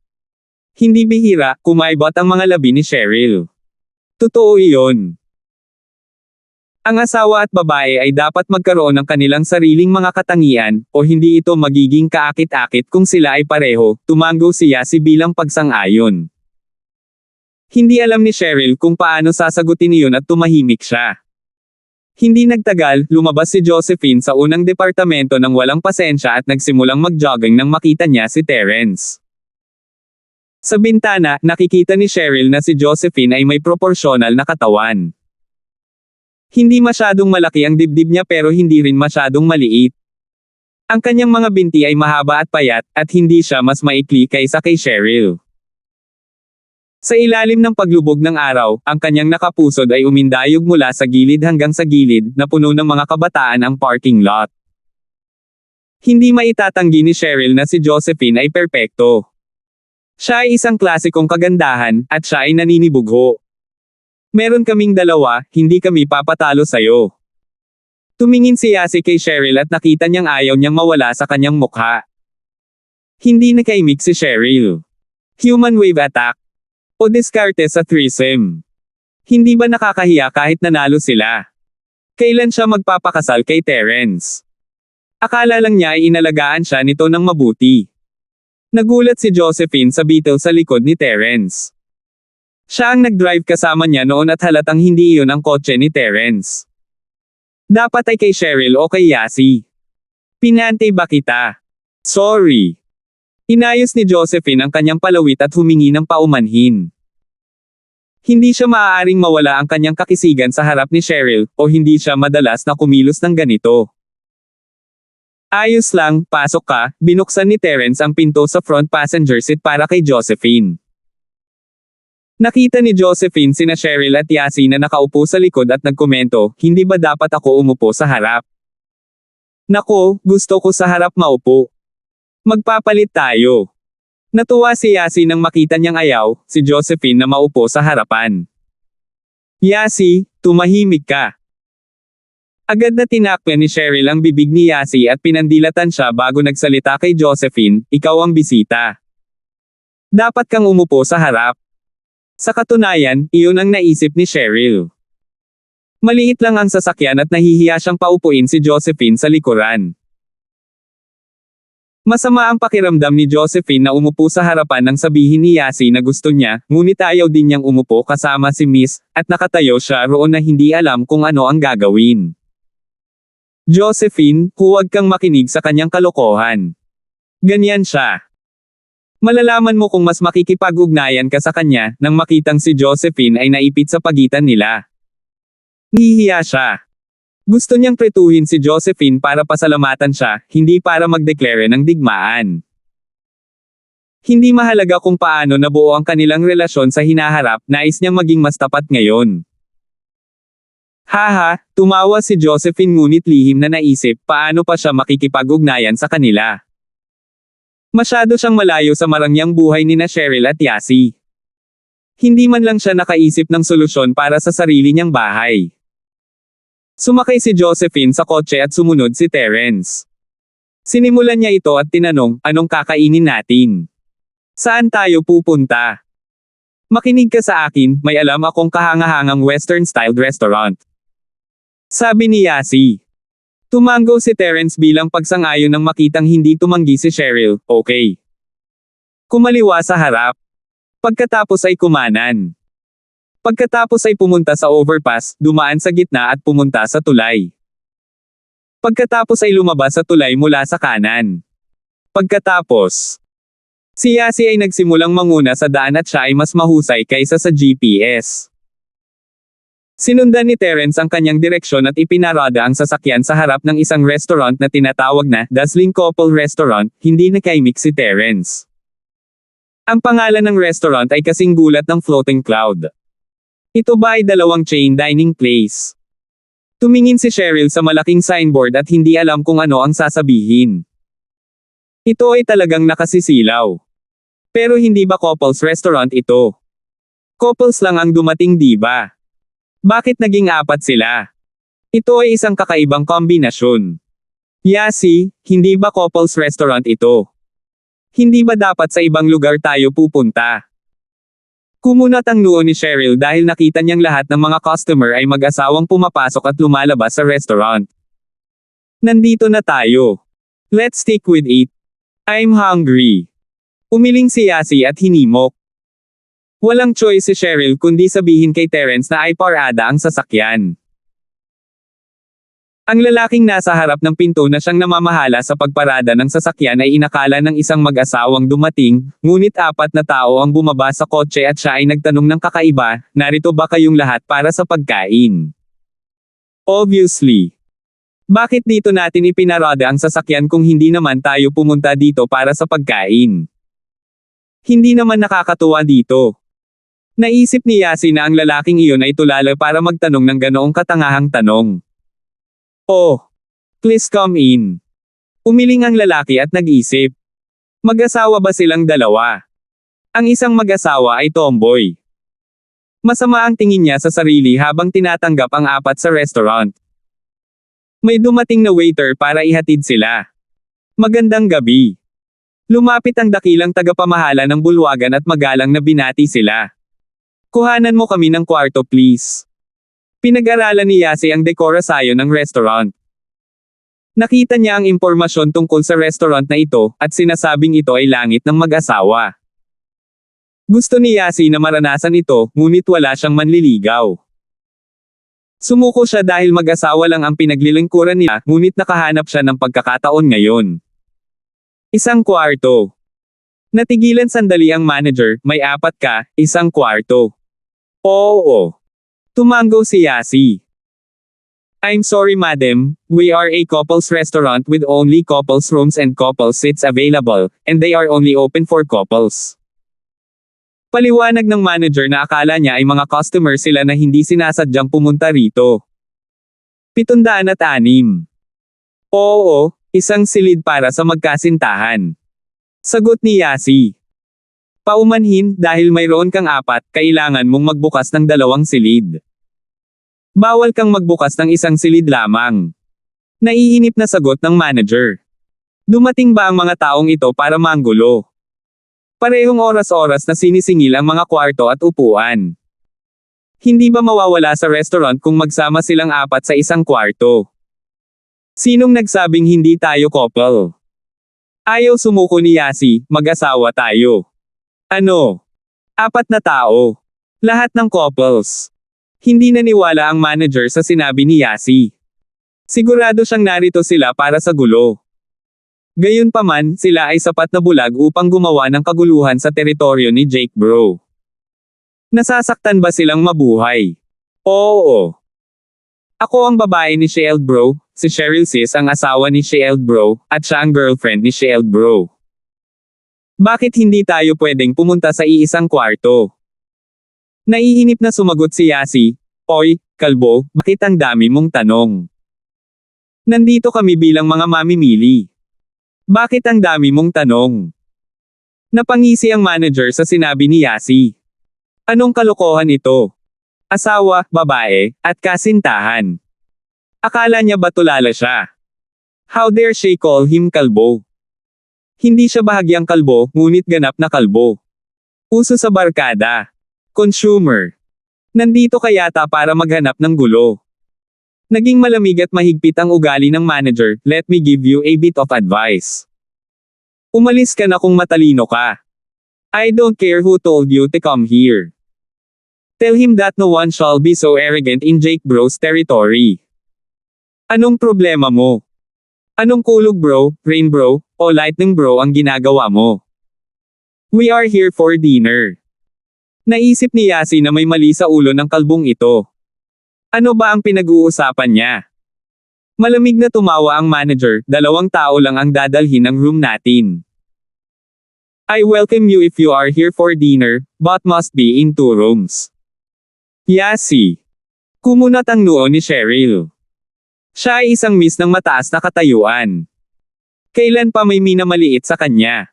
Hindi bihira, kumaibot ang mga labi ni Cheryl. Totoo iyon. Ang asawa at babae ay dapat magkaroon ng kanilang sariling mga katangian, o hindi ito magiging kaakit-akit kung sila ay pareho, tumango si Yasi bilang pagsang-ayon. Hindi alam ni Cheryl kung paano sasagutin iyon at tumahimik siya. Hindi nagtagal, lumabas si Josephine sa unang departamento ng walang pasensya at nagsimulang mag-jogging nang makita niya si Terence. Sa bintana, nakikita ni Cheryl na si Josephine ay may proporsyonal na katawan. Hindi masyadong malaki ang dibdib niya pero hindi rin masyadong maliit. Ang kanyang mga binti ay mahaba at payat, at hindi siya mas maikli kaysa kay Cheryl. Sa ilalim ng paglubog ng araw, ang kanyang nakapusod ay umindayog mula sa gilid hanggang sa gilid, na puno ng mga kabataan ang parking lot. Hindi maitatanggi ni Cheryl na si Josephine ay perpekto. Siya ay isang klasikong kagandahan, at siya ay naninibugho. Meron kaming dalawa, hindi kami papatalo sayo. Tumingin si Yasi kay Cheryl at nakita niyang ayaw niyang mawala sa kanyang mukha. Hindi nakaimik si Cheryl. Human wave attack. O diskarte sa threesome. Hindi ba nakakahiya kahit nanalo sila? Kailan siya magpapakasal kay Terence? Akala lang niya ay inalagaan siya nito ng mabuti. Nagulat si Josephine sa Beetle sa likod ni Terence. Siya ang nag-drive kasama niya noon at halatang hindi iyon ang kotse ni Terence. Dapat ay kay Cheryl o kay Yasi. Pinante ba kita? Sorry. Inayos ni Josephine ang kanyang palawit at humingi ng paumanhin. Hindi siya maaaring mawala ang kanyang kakisigan sa harap ni Cheryl, o hindi siya madalas na kumilos ng ganito. Ayos lang, pasok ka, binuksan ni Terence ang pinto sa front passenger seat para kay Josephine. Nakita ni Josephine sina Cheryl at Yasi na nakaupo sa likod at nagkomento, hindi ba dapat ako umupo sa harap? Nako, gusto ko sa harap maupo. Magpapalit tayo. Natuwa si Yasi nang makita niyang ayaw, si Josephine na maupo sa harapan. Yasi, tumahimik ka. Agad na tinakpan ni Cheryl ang bibig ni Yasi at pinandilatan siya bago nagsalita kay Josephine, ikaw ang bisita. Dapat kang umupo sa harap. Sa katunayan, iyon ang naisip ni Cheryl. Maliit lang ang sasakyan at nahihiya siyang paupuin si Josephine sa likuran. Masama ang pakiramdam ni Josephine na umupo sa harapan nang sabihin ni Yasi na gusto niya, ngunit ayaw din niyang umupo kasama si Miss, at nakatayo siya roon na hindi alam kung ano ang gagawin. Josephine, huwag kang makinig sa kanyang kalokohan. Ganyan siya. Malalaman mo kung mas makikipag-ugnayan ka sa kanya, nang makitang si Josephine ay naipit sa pagitan nila. Nahihiya siya. Gusto niyang pretuhin si Josephine para pasalamatan siya, hindi para magdeklare ng digmaan. Hindi mahalaga kung paano nabuo ang kanilang relasyon sa hinaharap, nais niyang maging mas tapat ngayon. Haha, tumawa si Josephine ngunit lihim na naisip paano pa siya makikipag-ugnayan sa kanila. Masyado siyang malayo sa marangyang buhay ni na Cheryl at Yasi. Hindi man lang siya nakaisip ng solusyon para sa sarili niyang bahay. Sumakay si Josephine sa kotse at sumunod si Terence. Sinimulan niya ito at tinanong, anong kakainin natin? Saan tayo pupunta? Makinig ka sa akin, may alam akong kahangahangang western-styled restaurant. Sabi ni Yasi. Tumango si Terence bilang pagsang-ayon nang makitang hindi tumanggi si Cheryl, okay. Kumaliwa sa harap. Pagkatapos ay kumanan. Pagkatapos ay pumunta sa overpass, dumaan sa gitna at pumunta sa tulay. Pagkatapos ay lumabas sa tulay mula sa kanan. Pagkatapos, si Yasi ay nagsimulang manguna sa daan at siya ay mas mahusay kaysa sa GPS. Sinundan ni Terence ang kanyang direksyon at ipinarada ang sasakyan sa harap ng isang restaurant na tinatawag na Dazzling Couple Restaurant, hindi nakaimik si Terence. Ang pangalan ng restaurant ay kasing gulat ng Floating Cloud. Ito ba ay dalawang chain dining place? Tumingin si Cheryl sa malaking signboard at hindi alam kung ano ang sasabihin. Ito ay talagang nakasisilaw. Pero hindi ba couples restaurant ito? Couples lang ang dumating, di ba? Bakit naging 4 sila? Ito ay isang kakaibang kombinasyon. Yasi, hindi ba couples restaurant ito? Hindi ba dapat sa ibang lugar tayo pupunta? Kumunat ang noo ni Cheryl dahil nakita niyang lahat ng mga customer ay mag-asawang pumapasok at lumalabas sa restaurant. Nandito na tayo. Let's stick with it. I'm hungry. Umiling si Yasi at hinimok. Walang choice si Cheryl kundi sabihin kay Terence na ay parada ang sasakyan. Ang lalaking nasa harap ng pinto na siyang namamahala sa pagparada ng sasakyan ay inakala ng isang mag-asawang dumating, ngunit 4 na tao ang bumaba sa kotse at siya ay nagtanong ng kakaiba, narito ba kayong lahat para sa pagkain? Obviously. Bakit dito natin ipinarada ang sasakyan kung hindi naman tayo pumunta dito para sa pagkain? Hindi naman nakakatuwa dito. Naisip ni Yasi na ang lalaking iyon ay tulala para magtanong ng ganoong katangahang tanong. Oh, please come in. Umiling ang lalaki at nag-isip. Mag-asawa ba silang dalawa? Ang isang mag-asawa ay tomboy. Masama ang tingin niya sa sarili habang tinatanggap ang 4 sa restaurant. May dumating na waiter para ihatid sila. Magandang gabi. Lumapit ang dakilang tagapamahala ng bulwagan at magalang na binati sila. Kuhanan mo kami ng kwarto please. Pinag-aralan ni Yasi ang dekorasyon ng restaurant. Nakita niya ang impormasyon tungkol sa restaurant na ito, at sinasabing ito ay langit ng mag-asawa. Gusto ni Yasi na maranasan ito, ngunit wala siyang manliligaw. Sumuko siya dahil mag-asawa lang ang pinaglilingkuran niya, ngunit nakahanap siya ng pagkakataon ngayon. Isang kwarto. Natigilan sandali ang manager, may 4 ka, isang kwarto. Oo. Tumango si Yasi. I'm sorry madam, we are a couples restaurant with only couples rooms and couples seats available, and they are only open for couples. Paliwanag ng manager na akala niya ay mga customer sila na hindi sinasadyang pumunta rito. 706. Oo, isang silid para sa magkasintahan. Sagot ni Yasi. Paumanhin, dahil mayroon kang 4, kailangan mong magbukas ng 2 silid. Bawal kang magbukas ng 1 silid lamang. Naiinip na sagot ng manager. Dumating ba ang mga taong ito para manggulo? Parehong oras-oras na sinisingil ang mga kwarto at upuan. Hindi ba mawawala sa restaurant kung magsama silang apat sa isang kwarto? Sinong nagsabing hindi tayo couple? Ayaw sumuko ni Yasi, mag-asawa tayo. Ano? Apat na tao. Lahat ng couples. Hindi naniwala ang manager sa sinabi ni Yasi. Sigurado siyang narito sila para sa gulo. Gayunpaman, sila ay sapat na bulag upang gumawa ng kaguluhan sa teritoryo ni Jake Bro. Nasasaktan ba silang mabuhay? Oo. Ako ang babae ni Shield Bro, si Cheryl Sis ang asawa ni Shield Bro, at siya ang girlfriend ni Shield Bro. Bakit hindi tayo pwedeng pumunta sa iisang kwarto? Naiinip na sumagot si Yasi. Oy, kalbo, bakit ang dami mong tanong? Nandito kami bilang mga mamimili. Bakit ang dami mong tanong? Napangisi ang manager sa sinabi ni Yasi. Anong kalokohan ito? Asawa, babae, at kasintahan. Akala niya ba tulala siya? How dare she call him kalbo? Hindi siya bahagyang kalbo, ngunit ganap na kalbo. Uso sa barkada. Consumer. Nandito ka yata para maghanap ng gulo. Naging malamig at mahigpit ang ugali ng manager, let me give you a bit of advice. Umalis ka na kung matalino ka. I don't care who told you to come here. Tell him that no one shall be so arrogant in Jake Bro's territory. Anong problema mo? Anong kulog bro, rain bro, o lightning bro ang ginagawa mo? We are here for dinner. Naisip ni Yasi na may mali sa ulo ng kalbong ito. Ano ba ang pinag-uusapan niya? Malamig na tumawa ang manager, 2 tao lang ang dadalhin ng room natin. I welcome you if you are here for dinner, but must be in 2 rooms. Yasi. Kumunat ang noo ni Cheryl. Siya ay isang miss ng mataas na katayuan. Kailan pa may minamaliit sa kanya?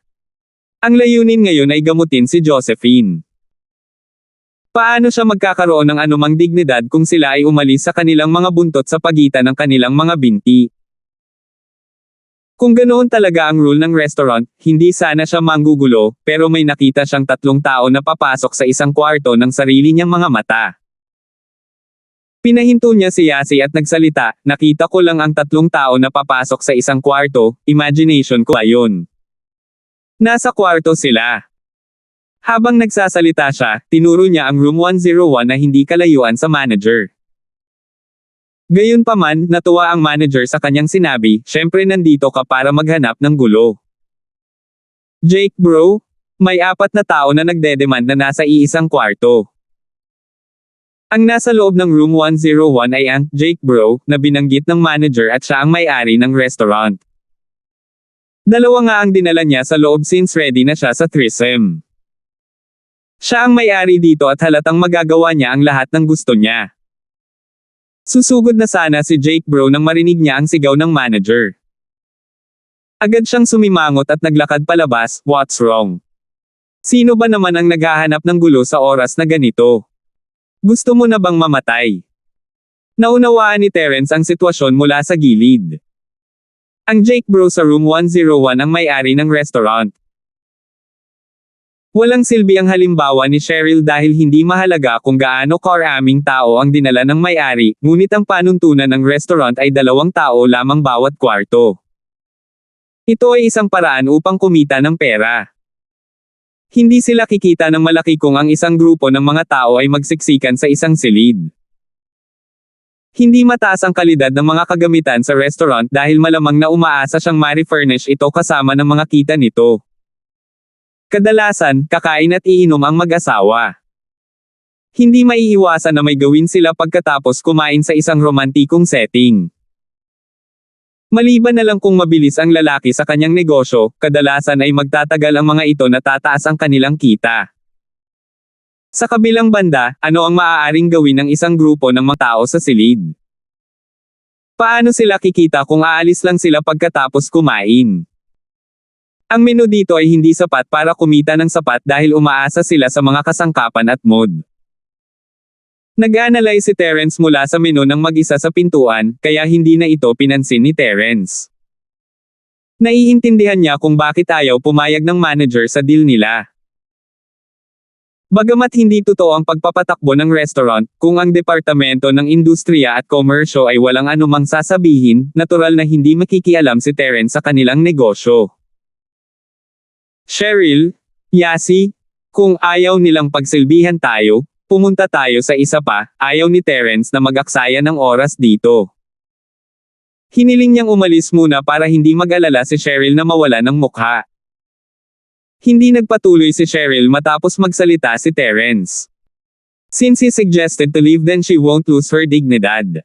Ang layunin ngayon ay gamutin si Josephine. Paano siya magkakaroon ng anumang dignidad kung sila ay umalis sa kanilang mga buntot sa pagitan ng kanilang mga binti? Kung ganoon talaga ang rule ng restaurant, hindi sana siya manggugulo, pero may nakita siyang 3 tao na papasok sa isang kwarto ng sarili niyang mga mata. Pinahinto niya si Yasi at nagsalita, nakita ko lang ang 3 tao na papasok sa isang kwarto, imagination ko ayon. Nasa kwarto sila. Habang nagsasalita siya, tinuro niya ang room 101 na hindi kalayuan sa manager. Gayunpaman, natuwa ang manager sa kanyang sinabi, syempre nandito ka para maghanap ng gulo. Jake bro, may 4 na tao na nagdedemand na nasa iisang kwarto. Ang nasa loob ng room 101 ay ang Jake bro na binanggit ng manager at siya ang may-ari ng restaurant. 2 nga ang dinala niya sa loob since ready na siya sa threesome. Siya ang may-ari dito at halatang magagawa niya ang lahat ng gusto niya. Susugod na sana si Jake bro nang marinig niya ang sigaw ng manager. Agad siyang sumimangot at naglakad palabas, what's wrong? Sino ba naman ang naghahanap ng gulo sa oras na ganito? Gusto mo na bang mamatay? Naunawaan ni Terence ang sitwasyon mula sa gilid. Ang Jake bro sa room 101 ang may-ari ng restaurant. Walang silbi ang halimbawa ni Cheryl dahil hindi mahalaga kung gaano karaming tao ang dinala ng may-ari, ngunit ang panuntunan ng restaurant ay 2 tao lamang bawat kwarto. Ito ay isang paraan upang kumita ng pera. Hindi sila kikita ng malaki kung ang isang grupo ng mga tao ay magsiksikan sa isang silid. Hindi mataas ang kalidad ng mga kagamitan sa restaurant dahil malamang na umaasa siyang ma-refurnish ito kasama ng mga kita nito. Kadalasan, kakain at iinom ang mag-asawa. Hindi maiiwasan na may gawin sila pagkatapos kumain sa isang romantikong setting. Maliban na lang kung mabilis ang lalaki sa kanyang negosyo, kadalasan ay magtatagal ang mga ito na tataas ang kanilang kita. Sa kabilang banda, ano ang maaaring gawin ng isang grupo ng mga tao sa silid? Paano sila kikita kung aalis lang sila pagkatapos kumain? Ang menu dito ay hindi sapat para kumita ng sapat dahil umaasa sila sa mga kasangkapan at mod. Nag-analyze si Terence mula sa menu ng mag-isa sa pintuan, kaya hindi na ito pinansin ni Terence. Naiintindihan niya kung bakit ayaw pumayag ng manager sa deal nila. Bagamat hindi totoo ang pagpapatakbo ng restaurant, kung ang Departamento ng Industriya at Komersyo ay walang anumang sasabihin, natural na hindi makikialam si Terence sa kanilang negosyo. Cheryl, Yasi, kung ayaw nilang pagsilbihan tayo, pumunta tayo sa isa pa, ayaw ni Terence na mag-aksaya ng oras dito. Hiniling niyang umalis muna para hindi mag-alala si Cheryl na mawala ng mukha. Hindi nagpatuloy si Cheryl matapos magsalita si Terence. Since he suggested to leave, then she won't lose her dignidad.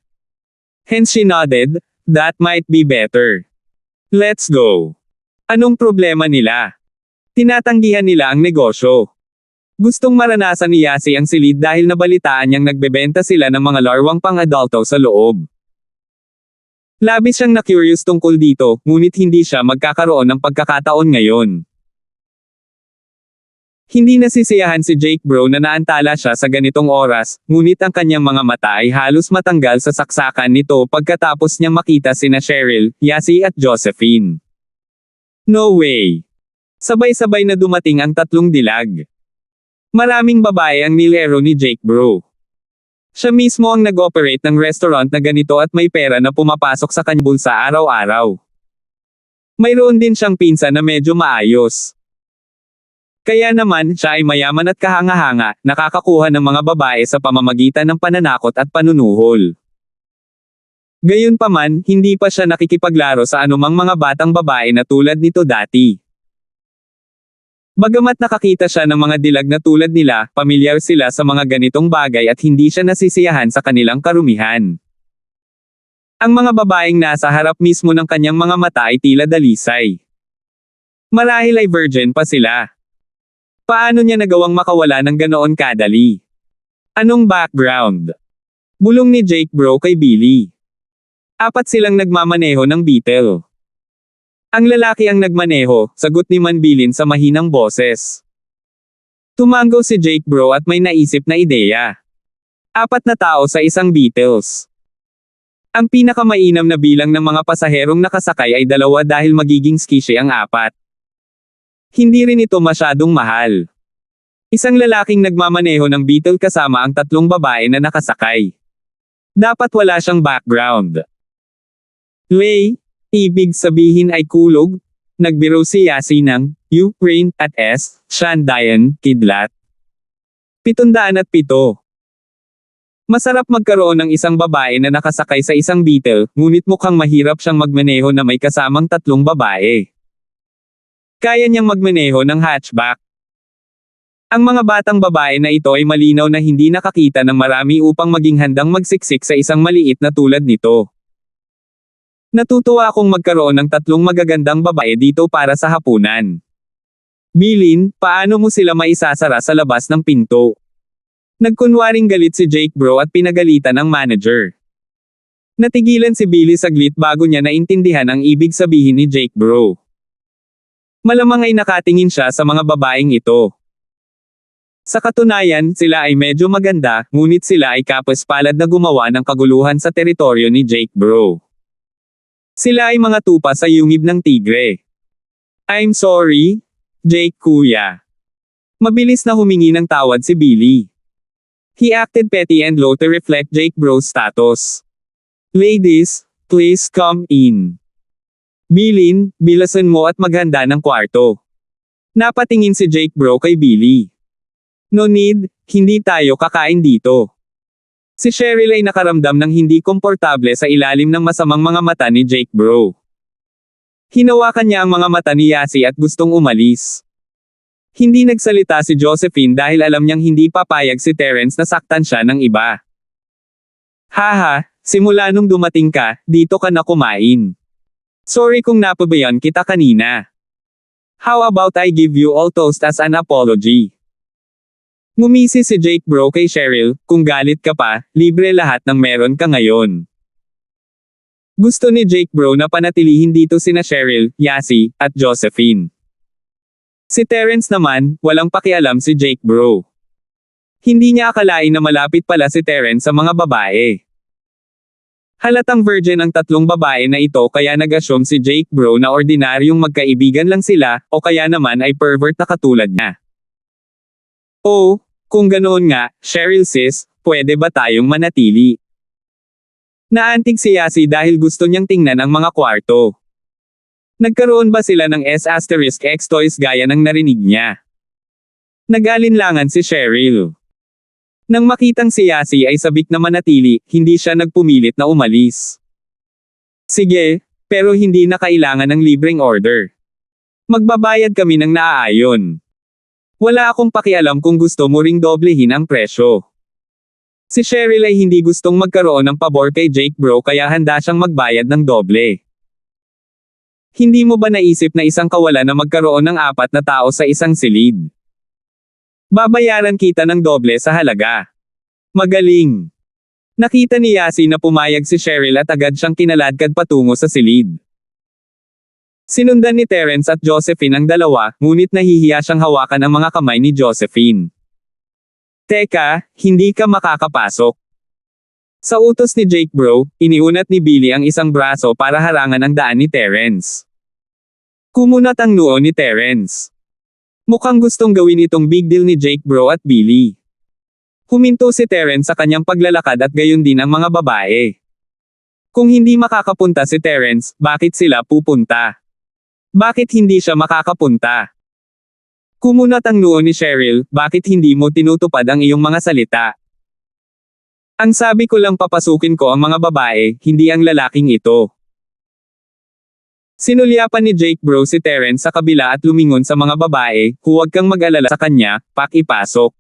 Hence she nodded, that might be better. Let's go. Anong problema nila? Tinatanggihan nila ang negosyo. Gustong maranasan ni Yasi ang silid dahil nabalitaan niyang nagbebenta sila ng mga larwang pang-adulto sa loob. Labis siyang na-curious tungkol dito, ngunit hindi siya magkakaroon ng pagkakataon ngayon. Hindi nasisiyahan si Jake Bro na naantala siya sa ganitong oras, ngunit ang kanyang mga mata ay halos matanggal sa saksakan nito pagkatapos niyang makita sina Cheryl, Yasi at Josephine. No way! Sabay-sabay na dumating ang tatlong dilag. Maraming babae ang nilero ni Jake Bro. Siya mismo ang nag-operate ng restaurant na ganito at may pera na pumapasok sa kanyang bulsa araw-araw. Mayroon din siyang pinsan na medyo maayos. Kaya naman, siya ay mayaman at kahanga-hanga, nakakakuha ng mga babae sa pamamagitan ng pananakot at panunuhol. Gayunpaman, hindi pa siya nakikipaglaro sa anumang mga batang babae na tulad nito dati. Bagamat nakakita siya ng mga dilag na tulad nila, pamilyar sila sa mga ganitong bagay at hindi siya nasisiyahan sa kanilang karumihan. Ang mga babaeng nasa harap mismo ng kanyang mga mata ay tila dalisay. Marahil ay virgin pa sila. Paano niya nagawang makawala ng ganoon kadali? Anong background? Bulong ni Jake Bro kay Billy. 4 silang nagmamaneho ng Beetle. Ang lalaki ang nagmaneho, sagot ni Manbilin sa mahinang boses. Tumango si Jake Bro at may naisip na ideya. 4 na tao sa isang Beetles. Ang pinakamainam na bilang ng mga pasaherong nakasakay ay 2 dahil magiging skishy ang 4. Hindi rin ito masyadong mahal. Isang lalaking nagmamaneho ng Beetle kasama ang 3 babae na nakasakay. Dapat wala siyang background. Lay, ibig sabihin ay kulog, nagbiro si Yasi ng Ukraine at S. Shandayan, Kidlat. 707. Masarap magkaroon ng isang babae na nakasakay sa isang Beetle, ngunit mukhang mahirap siyang magmaneho na may kasamang 3 babae. Kaya niyang magmaneho ng hatchback. Ang mga batang babae na ito ay malinaw na hindi nakakita ng marami upang maging handang magsiksik sa isang maliit na tulad nito. Natutuwa akong magkaroon ng 3 magagandang babae dito para sa hapunan. Bilin, paano mo sila maisasara sa labas ng pinto? Nagkunwaring galit si Jake Bro at pinagalitan ang manager. Natigilan si Billy saglit bago niya naintindihan ang ibig sabihin ni Jake Bro. Malamang ay nakatingin siya sa mga babaeng ito. Sa katunayan, sila ay medyo maganda, ngunit sila ay kapaspalad na gumawa ng kaguluhan sa teritoryo ni Jake Bro. Sila ay mga tupa sa yungib ng tigre. I'm sorry, Jake kuya. Mabilis na humingi ng tawad si Billy. He acted petty and low to reflect Jake Bro's status. Ladies, please come in. Bilin, bilasan mo at maghanda ng kwarto. Napatingin si Jake Bro kay Billy. No need, hindi tayo kakain dito. Si Cheryl ay nakaramdam ng hindi komportable sa ilalim ng masamang mga mata ni Jake Bro. Hinawakan niya ang mga mata ni Yasi at gustong umalis. Hindi nagsalita si Josephine dahil alam niyang hindi papayag si Terence na saktan siya ng iba. Haha, simula nung dumating ka, dito ka na kumain. Sorry kung napabayan kita kanina. How about I give you all toast as an apology? Ngumisi si Jake Bro kay Cheryl, kung galit ka pa, libre lahat ng meron ka ngayon. Gusto ni Jake Bro na panatilihin dito sina Cheryl, Yasi, at Josephine. Si Terence naman, walang pakialam si Jake Bro. Hindi niya akalain na malapit pala si Terence sa mga babae. Halatang virgin ang 3 babae na ito kaya nag-assume si Jake Bro na ordinaryong magkaibigan lang sila, o kaya naman ay pervert na katulad niya. Oh, Kung ganoon nga, Cheryl sis, pwede ba tayong manatili? Naantig si Yasi dahil gusto niyang tingnan ang mga kwarto. Nagkaroon ba sila ng S**X toys gaya ng narinig niya? Nag-alinlangan si Cheryl. Nang makitang si Yasi ay sabik na manatili, hindi siya nagpumilit na umalis. Sige, pero hindi na kailangan ng libreng order. Magbabayad kami ng naaayon. Wala akong pakialam kung gusto mo ring doblehin ang presyo. Si Cheryl ay hindi gustong magkaroon ng pabor kay Jake Bro kaya handa siyang magbayad ng doble. Hindi mo ba naisip na isang kawalan na magkaroon ng 4 na tao sa isang silid? Babayaran kita ng doble sa halaga. Magaling. Nakita ni Yasi na pumayag si Cheryl at agad siyang kinaladkad patungo sa silid. Sinundan ni Terence at Josephine ang dalawa, ngunit nahihiya siyang hawakan ang mga kamay ni Josephine. Teka, hindi ka makakapasok. Sa utos ni Jake Bro, iniunat ni Billy ang isang braso para harangan ang daan ni Terence. Kumunat ang noo ni Terence. Mukhang gustong gawin itong big deal ni Jake Bro at Billy. Huminto si Terence sa kanyang paglalakad at gayon din ang mga babae. Kung hindi makakapunta si Terence, bakit sila pupunta? Bakit hindi siya makakapunta? Kumunat ang noo ni Cheryl, bakit hindi mo tinutupad ang iyong mga salita? Ang sabi ko lang papasukin ko ang mga babae, hindi ang lalaking ito. Sinulyapan ni Jake Bro si Terence sa kabila at lumingon sa mga babae, huwag kang mag-alala sa kanya, pakipasok.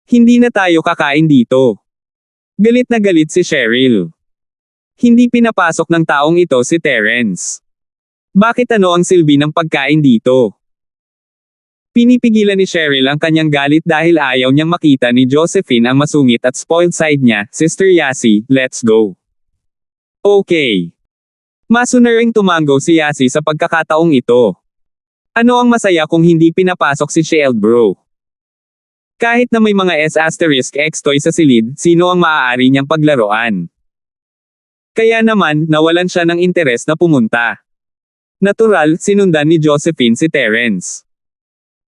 Hindi na tayo kakain dito. Galit na galit si Cheryl. Hindi pinapasok ng taong ito si Terence. Bakit ano ang silbi ng pagkain dito? Pinipigilan ni Cheryl ang kanyang galit dahil ayaw niyang makita ni Josephine ang masungit at spoiled side niya, Sister Yasi, let's go. Okay. Masunaring tumango si Yasi sa pagkakataong ito. Ano ang masaya kung hindi pinapasok si Cheryl Bro? Kahit na may mga S**X toy sa silid, sino ang maaari niyang paglaruan? Kaya naman, nawalan siya ng interes na pumunta. Natural, sinundan ni Josephine si Terence.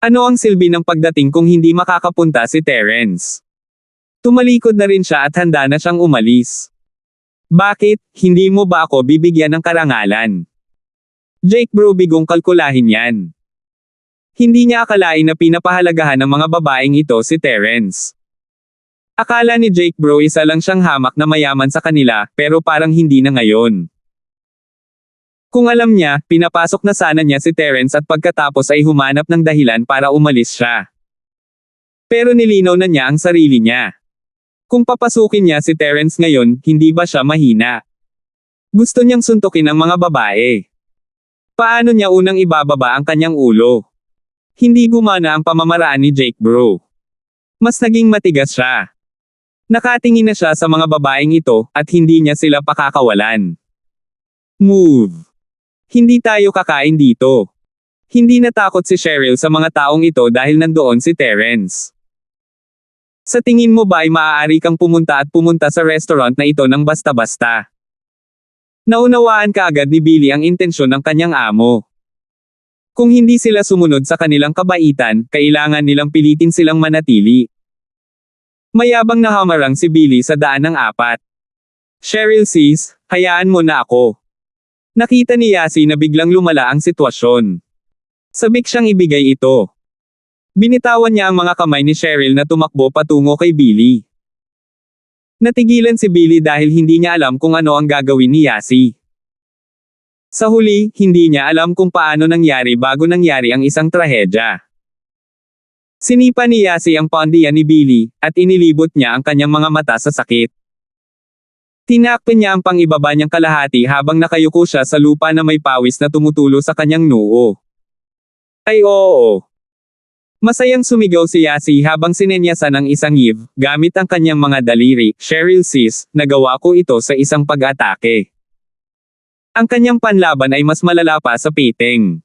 Ano ang silbi ng pagdating kung hindi makakapunta si Terence? Tumalikod na rin siya at handa na siyang umalis. Bakit, hindi mo ba ako bibigyan ng karangalan? Jake Bro bigong kalkulahin yan. Hindi niya akalain na pinapahalagahan ng mga babaeng ito si Terence. Akala ni Jake Bro isa lang siyang hamak na mayaman sa kanila, pero parang hindi na ngayon. Kung alam niya, pinapasok na sana niya si Terence at pagkatapos ay humanap ng dahilan para umalis siya. Pero nilinaw na niya ang sarili niya. Kung papasukin niya si Terence ngayon, hindi ba siya mahina? Gusto niyang suntukin ang mga babae. Paano niya unang ibababa ang kanyang ulo? Hindi gumana ang pamamaraan ni Jake Bro. Mas naging matigas siya. Nakatingin na siya sa mga babaeng ito, at hindi niya sila pakakawalan. Move. Hindi tayo kakain dito. Hindi natakot si Cheryl sa mga taong ito dahil nandoon si Terence. Sa tingin mo ba ay maaari kang pumunta sa restaurant na ito ng basta-basta? Naunawaan kaagad ni Billy ang intensyon ng kanyang amo. Kung hindi sila sumunod sa kanilang kabaitan, kailangan nilang pilitin silang manatili. Mayabang na hamarang si Billy sa daan ng 4. Cheryl sis, hayaan mo na ako. Nakita ni Yasi na biglang lumala ang sitwasyon. Sabik siyang ibigay ito. Binitawan niya ang mga kamay ni Cheryl na tumakbo patungo kay Billy. Natigilan si Billy dahil hindi niya alam kung ano ang gagawin ni Yasi. Sa huli, hindi niya alam kung paano nangyari bago nangyari ang isang trahedya. Sinipa ni Yasi ang pandiyan ni Billy, at inilibot niya ang kanyang mga mata sa sakit. Tinakpan niya ang pangibaba niyang kalahati habang nakayuko siya sa lupa na may pawis na tumutulo sa kanyang noo. Ay oo. Masayang sumigaw si Yasi habang sinenyasan ang isang yiv, gamit ang kanyang mga daliri, Cheryl sis, nagawa ko ito sa isang pag-atake. Ang kanyang panlaban ay mas malala pa sa piting.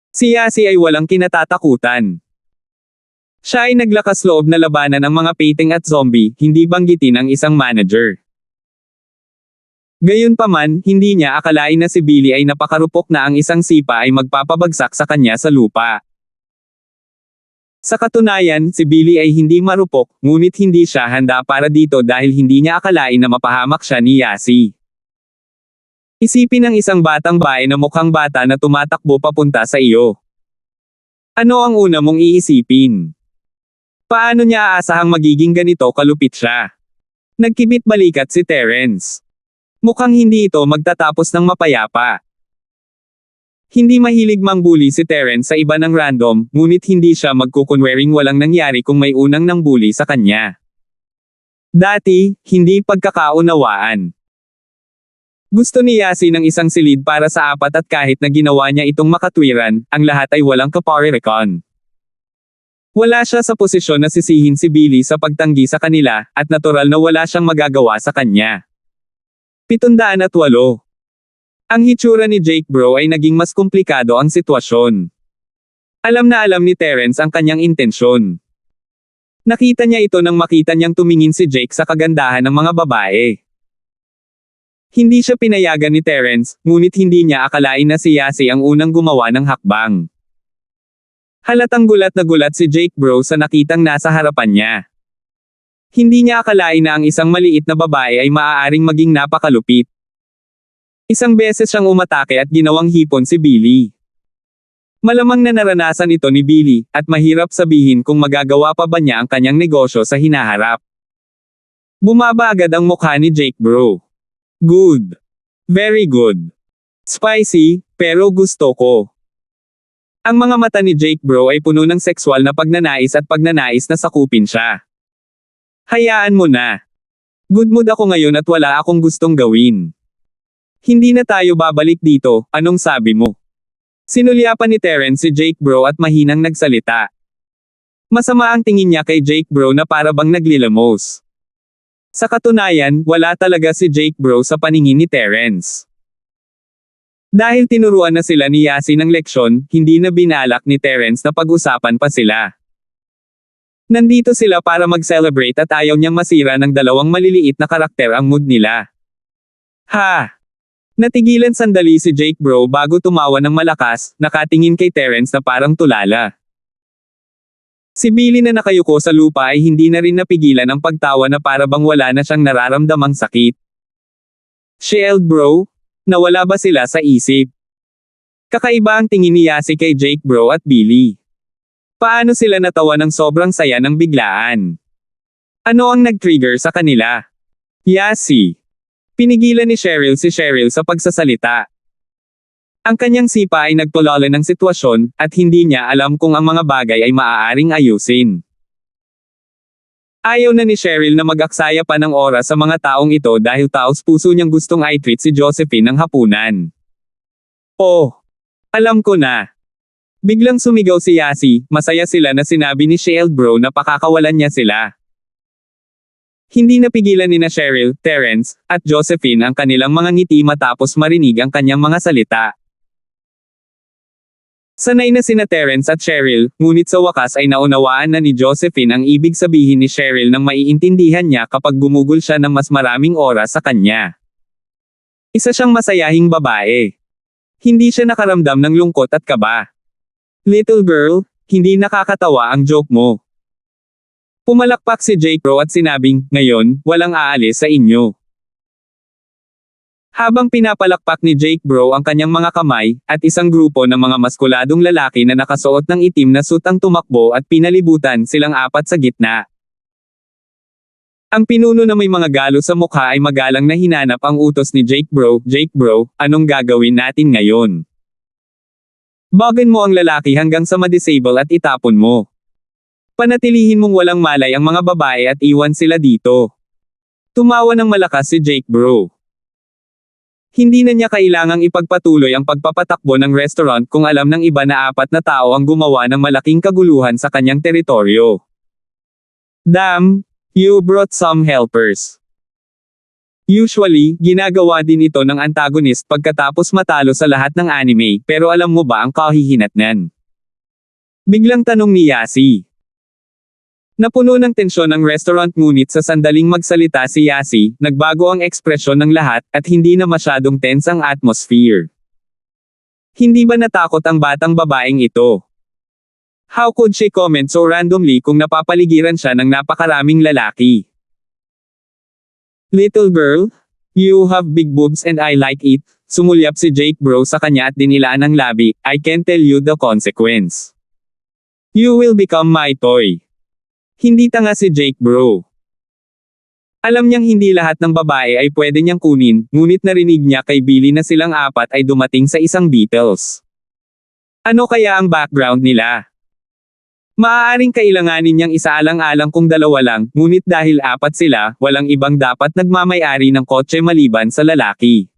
Si Yasi ay walang kinatatakutan. Siya ay naglakas loob na labanan ang mga piting at zombie, hindi banggitin ang isang manager. Gayunpaman, hindi niya akalain na si Billy ay napakarupok na ang isang sipa ay magpapabagsak sa kanya sa lupa. Sa katunayan, si Billy ay hindi marupok, ngunit hindi siya handa para dito dahil hindi niya akalain na mapahamak siya ni Yasi. Isipin ng isang batang bae na mukhang bata na tumatakbo papunta sa iyo. Ano ang una mong iisipin? Paano niya aasahang magiging ganito kalupit siya? Nagkibit balikat si Terence. Mukhang hindi ito magtatapos ng mapayapa. Hindi mahilig mangbuli si Terence sa iba ng random, ngunit hindi siya magkukunwering walang nangyari kung may unang nangbuli sa kanya. Dati, hindi pagkakaunawaan. Gusto ni Yasi ng isang silid para sa apat at kahit na ginawa niya itong makatwiran, ang lahat ay walang kaparirikon. Wala siya sa posisyon na sisihin si Billy sa pagtanggi sa kanila, at natural na wala siyang magagawa sa kanya. 708. Ang hitsura ni Jake Bro ay naging mas komplikado ang sitwasyon. Alam na alam ni Terence ang kanyang intensyon. Nakita niya ito nang makita niyang tumingin si Jake sa kagandahan ng mga babae. Hindi siya pinayagan ni Terence, ngunit hindi niya akalain na si Yasi ang unang gumawa ng hakbang. Halatang gulat na gulat si Jake Bro sa nakitang nasa harapan niya. Hindi niya akalain na ang isang maliit na babae ay maaaring maging napakalupit. Isang beses siyang umatake at ginawang hipon si Billy. Malamang na naranasan ito ni Billy, at mahirap sabihin kung magagawa pa ba niya ang kanyang negosyo sa hinaharap. Bumaba agad ang mukha ni Jake Bro. Good. Very good. Spicy, pero gusto ko. Ang mga mata ni Jake Bro ay puno ng sexual na pagnanais at pagnanais na sakupin siya. Hayaan mo na. Good mood ako ngayon at wala akong gustong gawin. Hindi na tayo babalik dito, anong sabi mo? Sinulyapan ni Terence si Jake Bro at mahinang nagsalita. Masama ang tingin niya kay Jake Bro na para bang naglilamos. Sa katunayan, wala talaga si Jake Bro sa paningin ni Terence. Dahil tinuruan na sila ni Yasi ng leksyon, hindi na binalak ni Terence na pag-usapan pa sila. Nandito sila para mag-celebrate at ayaw niyang masira ng dalawang maliliit na karakter ang mood nila. Ha! Natigilan sandali si Jake Bro bago tumawa ng malakas, nakatingin kay Terence na parang tulala. Si Billy na nakayuko sa lupa ay hindi na rin napigilan ang pagtawa na para bang wala na siyang nararamdamang sakit. Shield Bro? Nawala ba sila sa isip? Kakaiba ang tingin ni Yasi kay Jake Bro at Billy. Paano sila natawa ng sobrang saya ng biglaan? Ano ang nag-trigger sa kanila? Yasi. Pinigilan ni Cheryl si Cheryl sa pagsasalita. Ang kanyang sipa ay nagtulala ng sitwasyon, at hindi niya alam kung ang mga bagay ay maaaring ayusin. Ayaw na ni Cheryl na mag-aksaya pa ng oras sa mga taong ito dahil taos puso niyang gustong i-treat si Josephine ng hapunan. Oh! Alam ko na. Biglang sumigaw si Yasi, masaya sila na sinabi ni Shield Bro na pakakawalan niya sila. Hindi napigilan ni Cheryl, Terence, at Josephine ang kanilang mga ngiti matapos marinig ang kanyang mga salita. Sanay na sina Terence at Cheryl, ngunit sa wakas ay naunawaan na ni Josephine ang ibig sabihin ni Cheryl nang maiintindihan niya kapag gumugol siya ng mas maraming oras sa kanya. Isa siyang masayahing babae. Hindi siya nakaramdam ng lungkot at kaba. Little girl, hindi nakakatawa ang joke mo. Pumalakpak si Jake Bro at sinabing, ngayon, walang aalis sa inyo. Habang pinapalakpak ni Jake Bro ang kanyang mga kamay, at isang grupo ng mga maskuladong lalaki na nakasuot ng itim na suit ang tumakbo at pinalibutan silang apat sa gitna. Ang pinuno na may mga galo sa mukha ay magalang na hinanap ang utos ni Jake Bro, anong gagawin natin ngayon? Bagan mo ang lalaki hanggang sa ma-disable at itapon mo. Panatilihin mong walang malay ang mga babae at iwan sila dito. Tumawa ng malakas si Jake Bro. Hindi na niya kailangang ipagpatuloy ang pagpapatakbo ng restaurant kung alam ng iba na apat na tao ang gumawa ng malaking kaguluhan sa kanyang teritoryo. Damn, you brought some helpers. Usually, ginagawa din ito ng antagonist pagkatapos matalo sa lahat ng anime, pero alam mo ba ang kahihinatnan? Biglang tanong ni Yasi. Napuno ng tensyon ang restaurant ngunit sa sandaling magsalita si Yasi, nagbago ang ekspresyon ng lahat, at hindi na masyadong tense ang atmosphere. Hindi ba natakot ang batang babaeng ito? How could she comment so randomly kung napapaligiran siya ng napakaraming lalaki? Little girl, you have big boobs and I like it. Sumulyap si Jake Bro sa kanya at dinilaan ng labi. I can tell you the consequence. You will become my toy. Hindi tanga si Jake Bro. Alam niyang hindi lahat ng babae ay pwede niyang kunin, ngunit narinig niya kay Billy na silang apat ay dumating sa isang Beatles. Ano kaya ang background nila? Maaaring kailanganin niyang isaalang-alang kung dalawa lang, ngunit dahil apat sila, walang ibang dapat nagmamay-ari ng kotse maliban sa lalaki.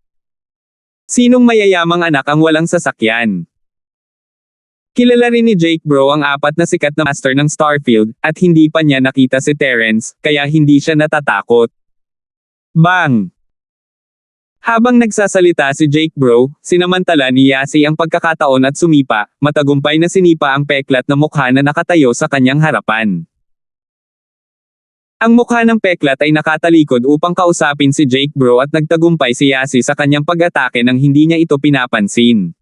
Sinong mayayamang anak ang walang sasakyan? Kilala rin ni Jake Bro ang apat na sikat na master ng Starfield, at hindi pa niya nakita si Terrence, kaya hindi siya natatakot. Bang! Habang nagsasalita si Jake Bro, sinamantala ni Yasi ang pagkakataon at sumipa, matagumpay na sinipa ang peklat na mukha na nakatayo sa kanyang harapan. Ang mukha ng peklat ay nakatalikod upang kausapin si Jake Bro at nagtagumpay si Yasi sa kanyang pag-atake nang hindi niya ito pinapansin.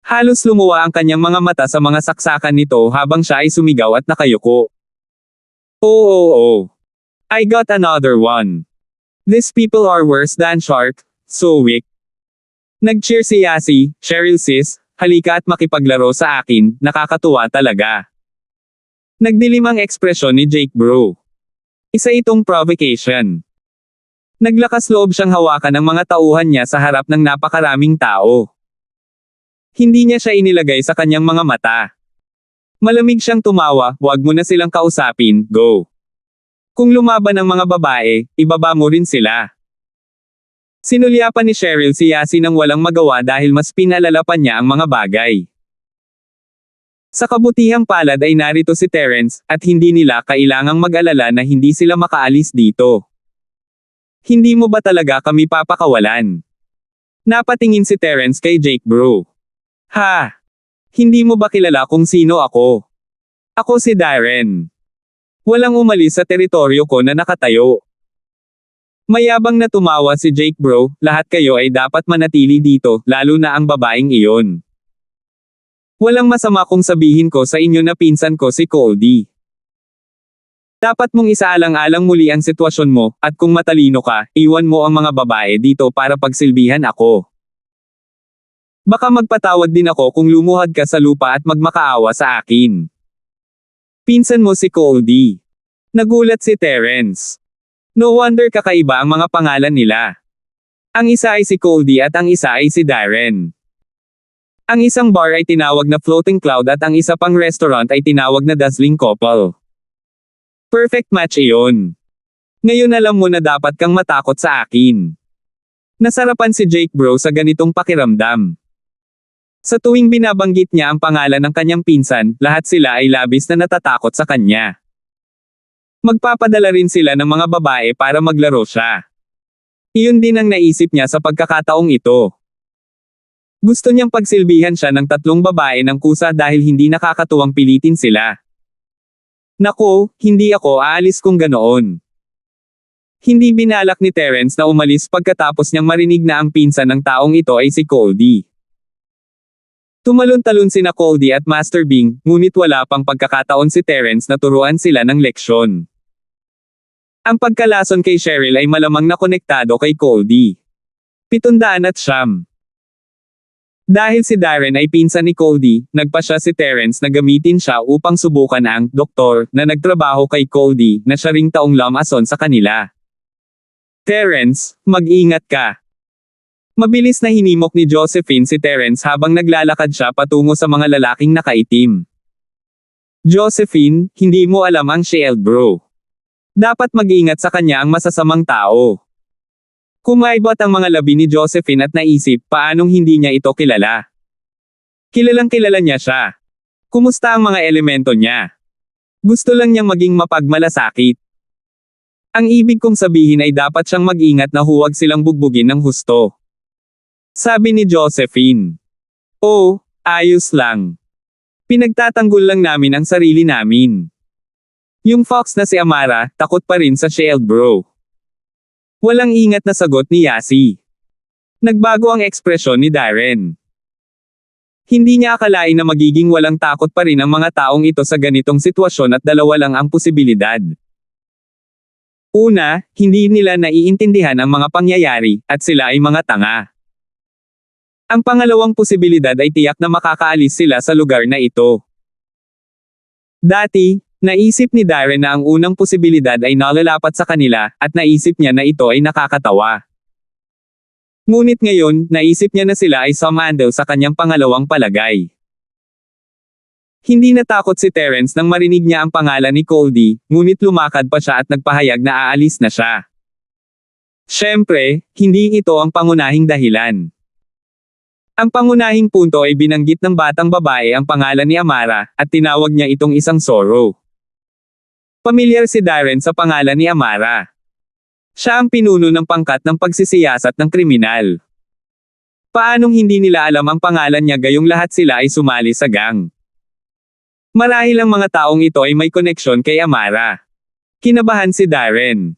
Halos lumuwa ang kanyang mga mata sa mga saksakan nito habang siya ay sumigaw at nakayuko. Oh. I got another one. These people are worse than shark, so weak. Nag-cheer si Yasi, Cheryl sis, halika at makipaglaro sa akin, nakakatuwa talaga. Nagdilim ang ekspresyon ni Jake Bro. Isa itong provocation. Naglakas loob siyang hawakan ang mga tauhan niya sa harap ng napakaraming tao. Hindi niya siya inilagay sa kanyang mga mata. Malamig siyang tumawa, wag mo na silang kausapin, go. Kung lumaban ang mga babae, ibaba mo rin sila. Sinulyapan ni Cheryl si Yasi nang walang magawa dahil mas pinalalapan niya ang mga bagay. Sa kabutihang palad ay narito si Terrence, at hindi nila kailangang mag-alala na hindi sila makaalis dito. Hindi mo ba talaga kami papakawalan? Napatingin si Terrence kay Jake Bro. Ha? Hindi mo ba kilala kung sino ako? Ako si Darren. Walang umalis sa teritoryo ko na nakatayo. Mayabang na tumawa si Jake Bro, lahat kayo ay dapat manatili dito, lalo na ang babaeng iyon. Walang masama kung sabihin ko sa inyo na pinsan ko si Cody. Dapat mong isaalang-alang muli ang sitwasyon mo, at kung matalino ka, iwan mo ang mga babae dito para pagsilbihan ako. Baka magpatawad din ako kung lumuhad ka sa lupa at magmakaawa sa akin. Pinsan mo si Cody. Nagulat si Terrence. No wonder kakaiba ang mga pangalan nila. Ang isa ay si Cody at ang isa ay si Darren. Ang isang bar ay tinawag na Floating Cloud at ang isa pang restaurant ay tinawag na Dazzling Couple. Perfect match iyon. Ngayon alam mo na dapat kang matakot sa akin. Nasarapan si Jake Bro sa ganitong pakiramdam. Sa tuwing binabanggit niya ang pangalan ng kanyang pinsan, lahat sila ay labis na natatakot sa kanya. Magpapadala rin sila ng mga babae para maglaro siya. Iyon din ang naisip niya sa pagkakataong ito. Gusto niyang pagsilbihan siya ng 3 babae ng kusa dahil hindi nakakatuwang pilitin sila. Nako, hindi ako aalis kung ganoon. Hindi binalak ni Terrence na umalis pagkatapos niyang marinig na ang pinsan ng taong ito ay si Cody. Tumalon-talon sina Cody at Master Bing, ngunit wala pang pagkakataon si Terrence na turuan sila ng leksyon. Ang pagkalason kay Cheryl ay malamang na konektado kay Cody. 700 at siyam. Dahil si Darren ay pinsan ni Cody, nagpasya si Terrence na gamitin siya upang subukan ang doktor na nagtrabaho kay Cody na siya ring taong lamason sa kanila. Terrence, mag-ingat ka. Mabilis na hinimok ni Josephine si Terrence habang naglalakad siya patungo sa mga lalaking nakaitim. Josephine, hindi mo alam ang Shield Bro. Dapat mag-ingat sa kanya ang masasamang tao. Kumaibot ang mga labi ni Josephine at naisip paanong hindi niya ito kilala. Kilalang kilala niya siya. Kumusta ang mga elemento niya? Gusto lang niyang maging mapagmalasakit. Ang ibig kong sabihin ay dapat siyang mag-ingat na huwag silang bugbugin ng husto. Sabi ni Josephine. Oh, ayos lang. Pinagtatanggol lang namin ang sarili namin. Yung fox na si Amara, takot pa rin sa Shield Bro. Walang ingat na sagot ni Yasi. Nagbago ang ekspresyon ni Darren. Hindi niya akalain na magiging walang takot pa rin ang mga taong ito sa ganitong sitwasyon at dalawa lang ang posibilidad. Una, hindi nila naiintindihan ang mga pangyayari, at sila ay mga tanga. Ang pangalawang posibilidad ay tiyak na makakaalis sila sa lugar na ito. Dati, naisip ni Darren na ang unang posibilidad ay nalalapat sa kanila, at naisip niya na ito ay nakakatawa. Ngunit ngayon, naisip niya na sila ay sumandal sa kanyang pangalawang palagay. Hindi natakot si Terence nang marinig niya ang pangalan ni Cody, ngunit lumakad pa siya at nagpahayag na aalis na siya. Siyempre, hindi ito ang pangunahing dahilan. Ang pangunahing punto ay binanggit ng batang babae ang pangalan ni Amara, at tinawag niya itong isang Zorro. Pamilyar si Darren sa pangalan ni Amara. Siya ang pinuno ng pangkat ng pagsisiyasat ng kriminal. Paanong hindi nila alam ang pangalan niya gayong lahat sila ay sumali sa gang? Marahil ang mga taong ito ay may koneksyon kay Amara. Kinabahan si Darren.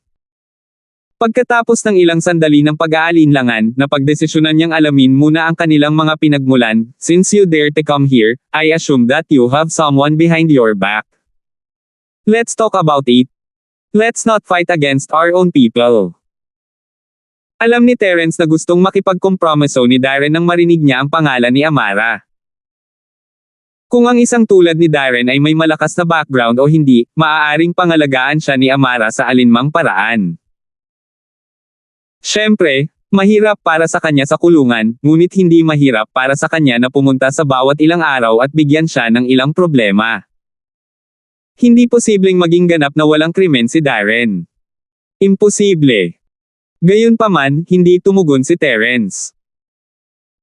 Pagkatapos ng ilang sandali ng pag-aalinlangan, napagdesisyonan niyang alamin muna ang kanilang mga pinagmulan. Since you dare to come here, I assume that you have someone behind your back. Let's talk about it. Let's not fight against our own people. Alam ni Terence na gustong makipagkompromiso ni Darren nang marinig niya ang pangalan ni Amara. Kung ang isang tulad ni Darren ay may malakas na background o hindi, maaaring pangalagaan siya ni Amara sa alinmang paraan. Siyempre, mahirap para sa kanya sa kulungan, ngunit hindi mahirap para sa kanya na pumunta sa bawat ilang araw at bigyan siya ng ilang problema. Hindi posibleng maging ganap na walang krimen si Darren. Imposible. Gayunpaman, hindi tumugon si Terence.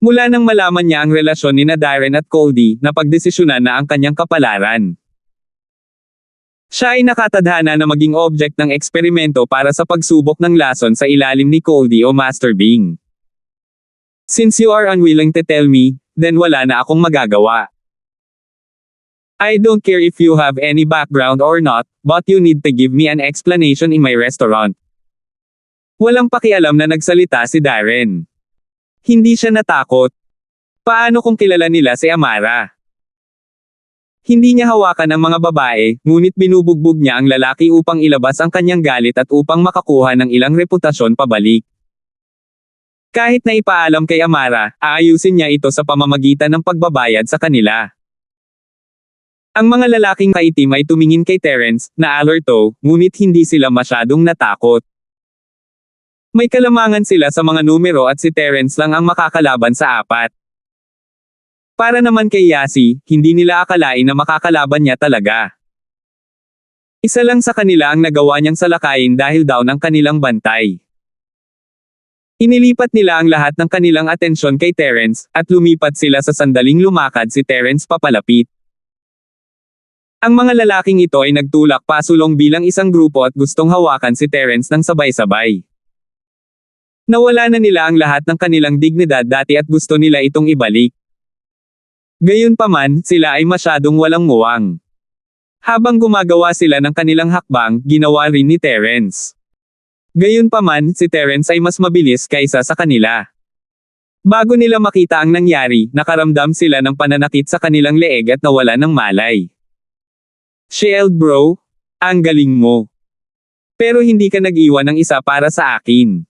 Mula nang malaman niya ang relasyon ni Darren at Cody, napagdesisyonan na ang kanyang kapalaran. Siya ay nakatadhana na maging object ng eksperimento para sa pagsubok ng lason sa ilalim ni Cody o Master Bing. Since you are unwilling to tell me, then wala na akong magagawa. I don't care if you have any background or not, but you need to give me an explanation in my restaurant. Walang pakialam na nagsalita si Darren. Hindi siya natakot. Paano kung kilala nila si Amara? Hindi niya hawakan ang mga babae, ngunit binubugbog niya ang lalaki upang ilabas ang kanyang galit at upang makakuha ng ilang reputasyon pabalik. Kahit na ipaalam kay Amara, aayusin niya ito sa pamamagitan ng pagbabayad sa kanila. Ang mga lalaking kaitim ay tumingin kay Terence, na alerto, ngunit hindi sila masyadong natakot. May kalamangan sila sa mga numero at si Terence lang ang makakalaban sa apat. Para naman kay Yasi, hindi nila akalain na makakalaban niya talaga. Isa lang sa kanila ang nagawa niyang salakayin dahil down ang kanilang bantay. Inilipat nila ang lahat ng kanilang atensyon kay Terence, at lumipat sila sa sandaling lumakad si Terence papalapit. Ang mga lalaking ito ay nagtulak pasulong bilang isang grupo at gustong hawakan si Terence ng sabay-sabay. Nawala na nila ang lahat ng kanilang dignidad dati at gusto nila itong ibalik. Gayunpaman, sila ay masyadong walang muwang. Habang gumagawa sila ng kanilang hakbang, ginawa rin ni Terence. Gayunpaman, si Terence ay mas mabilis kaysa sa kanila. Bago nila makita ang nangyari, nakaramdam sila ng pananakit sa kanilang leeg at nawala ng malay. Shield bro, ang galing mo. Pero hindi ka nag-iwan ng isa para sa akin.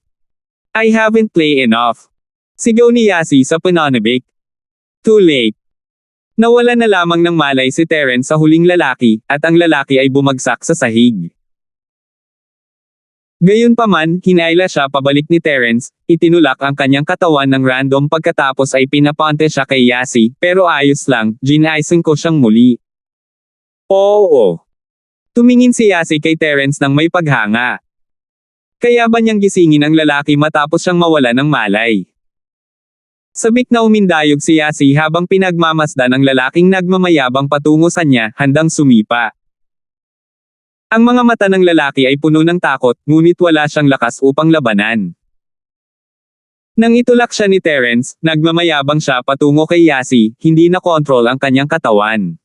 I haven't played enough. Sigaw ni Yasi sa pananabik. Too late. Nawala na lamang ng malay si Terence sa huling lalaki, at ang lalaki ay bumagsak sa sahig. Gayunpaman, hinayla siya pabalik ni Terence, itinulak ang kanyang katawan ng random pagkatapos ay pinapante siya kay Yasi, pero ayos lang, ginaising ko siyang muli. Oo. Tumingin si Yasi kay Terence nang may paghanga. Kaya ba niyang gisingin ang lalaki matapos siyang mawala ng malay? Sabik na umindayog si Yasi habang pinagmamasdan ang lalaking nagmamayabang patungo sa niya, handang sumipa. Ang mga mata ng lalaki ay puno ng takot, ngunit wala siyang lakas upang labanan. Nang itulak siya ni Terence, nagmamayabang siya patungo kay Yasi, hindi na kontrol ang kanyang katawan.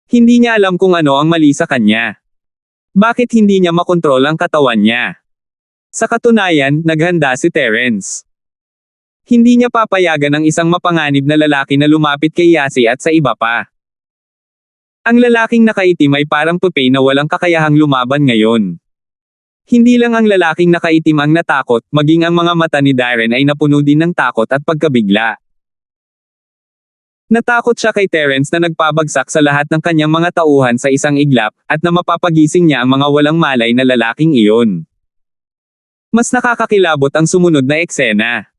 Hindi niya alam kung ano ang mali sa kanya. Bakit hindi niya makontrol ang katawan niya? Sa katunayan, naghanda si Terence. Hindi niya papayagan ang isang mapanganib na lalaki na lumapit kay Yasi at sa iba pa. Ang lalaking nakaitim ay parang pupe na walang kakayahang lumaban ngayon. Hindi lang ang lalaking nakaitim ang natakot, maging ang mga mata ni Darren ay napuno din ng takot at pagkabigla. Natakot siya kay Terence na nagpabagsak sa lahat ng kanyang mga tauhan sa isang iglap, at na mapapagising niya ang mga walang malay na lalaking iyon. Mas nakakakilabot ang sumunod na eksena.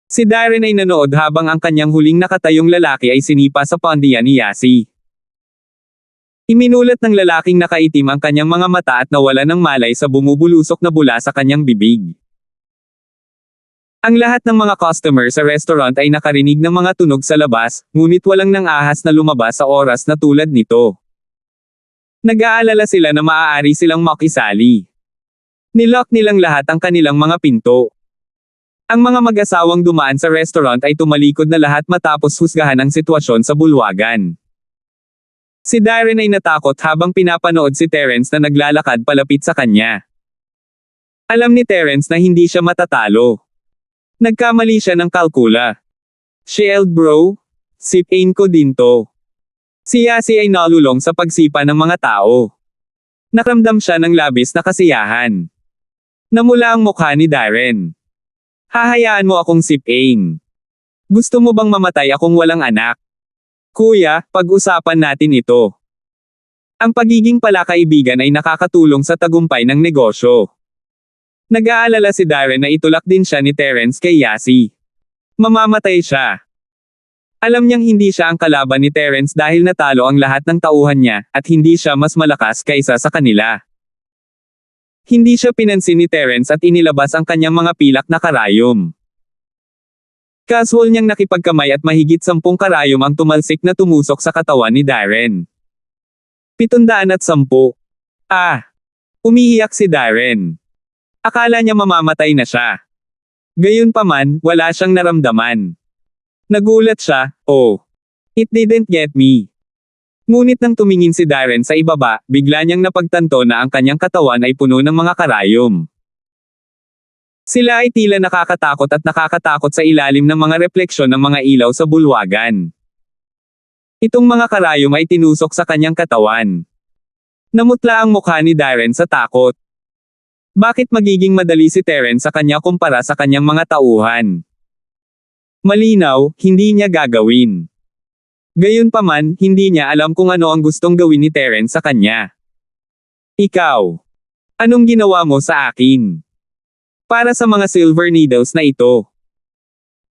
Si Darren ay nanood habang ang kanyang huling nakatayong lalaki ay sinipa sa pondiya ni Yasi. Iminulat ng lalaking nakaitim ang kanyang mga mata at nawala ng malay sa bumubulusok na bula sa kanyang bibig. Ang lahat ng mga customer sa restaurant ay nakarinig ng mga tunog sa labas, ngunit walang nang ahas na lumabas sa oras na tulad nito. Nag-aalala sila na maaari silang makisali. Nilock nilang lahat ang kanilang mga pinto. Ang mga mag-asawang dumaan sa restaurant ay tumalikod na lahat matapos husgahan ang sitwasyon sa bulwagan. Si Darren ay natakot habang pinapanood si Terence na naglalakad palapit sa kanya. Alam ni Terence na hindi siya matatalo. Nagkamali siya ng kalkula. Shield bro, sipain ko din to. Si Yasi ay nalulong sa pagsipa ng mga tao. Nakramdam siya ng labis na kasiyahan. Namula ang mukha ni Darren. Hahayaan mo akong sipain. Gusto mo bang mamatay akong walang anak? Kuya, pag-usapan natin ito. Ang pagiging palakaibigan ay nakakatulong sa tagumpay ng negosyo. Nag-aalala si Darren na itulak din siya ni Terence kay Yasi. Mamamatay siya. Alam niyang hindi siya ang kalaban ni Terence dahil natalo ang lahat ng tauhan niya, at hindi siya mas malakas kaysa sa kanila. Hindi siya pinansin ni Terence at inilabas ang kanyang mga pilak na karayom. Casual niyang nakipagkamay at mahigit 10 karayom ang tumalsik na tumusok sa katawan ni Darren. 710. Umiiyak si Darren. Akala niya mamamatay na siya. Gayunpaman, wala siyang naramdaman. Nagulat siya, oh. It didn't get me. Ngunit nang tumingin si Darren sa ibaba, bigla niyang napagtanto na ang kanyang katawan ay puno ng mga karayom. Sila ay tila nakakatakot at nakakatakot sa ilalim ng mga refleksyon ng mga ilaw sa bulwagan. Itong mga karayom ay tinusok sa kanyang katawan. Namutla ang mukha ni Darren sa takot. Bakit magiging madali si Terence sa kanya kumpara sa kanyang mga tauhan? Malinaw, hindi niya gagawin. Gayunpaman, hindi niya alam kung ano ang gustong gawin ni Terence sa kanya. Ikaw. Anong ginawa mo sa akin? Para sa mga silver needles na ito.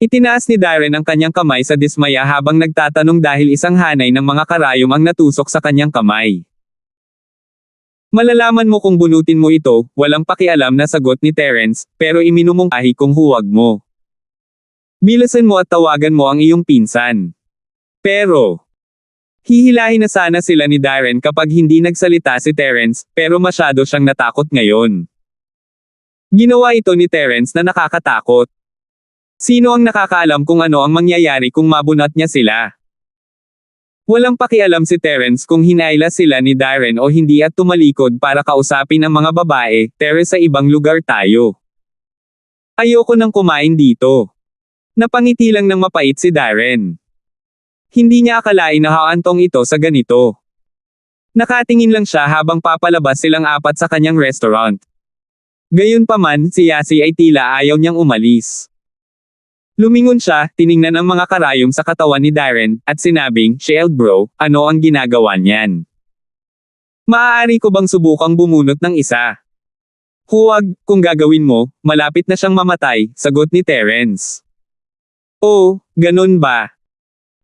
Itinaas ni Darren ang kanyang kamay sa dismaya habang nagtatanong dahil isang hanay ng mga karayom ang natusok sa kanyang kamay. Malalaman mo kung bunutin mo ito, walang pakialam na sagot ni Terence, pero iminumungkahi kung huwag mo. Bilasan mo at tawagan mo ang iyong pinsan. Pero, hihilahin na sana sila ni Darren kapag hindi nagsalita si Terence, pero masyado siyang natakot ngayon. Ginawa ito ni Terence na nakakatakot. Sino ang nakakaalam kung ano ang mangyayari kung mabunot niya sila? Walang pakialam si Terence kung hinayla sila ni Darren o hindi at tumalikod para kausapin ang mga babae, "Terence, sa ibang lugar tayo. Ayoko nang kumain dito." Napangiti lang ng mapait si Darren. Hindi niya akalain na haantong ito sa ganito. Nakatingin lang siya habang papalabas silang apat sa kanyang restaurant. Gayunpaman, si Yasi ay tila ayaw niyang umalis. Lumingon siya, tiningnan ang mga karayom sa katawan ni Darren, at sinabing, "Shield bro, ano ang ginagawa niyan? Maaari ko bang subukang bumunot ng isa?" "Huwag, kung gagawin mo, malapit na siyang mamatay," sagot ni Terence. "Oh, ganun ba?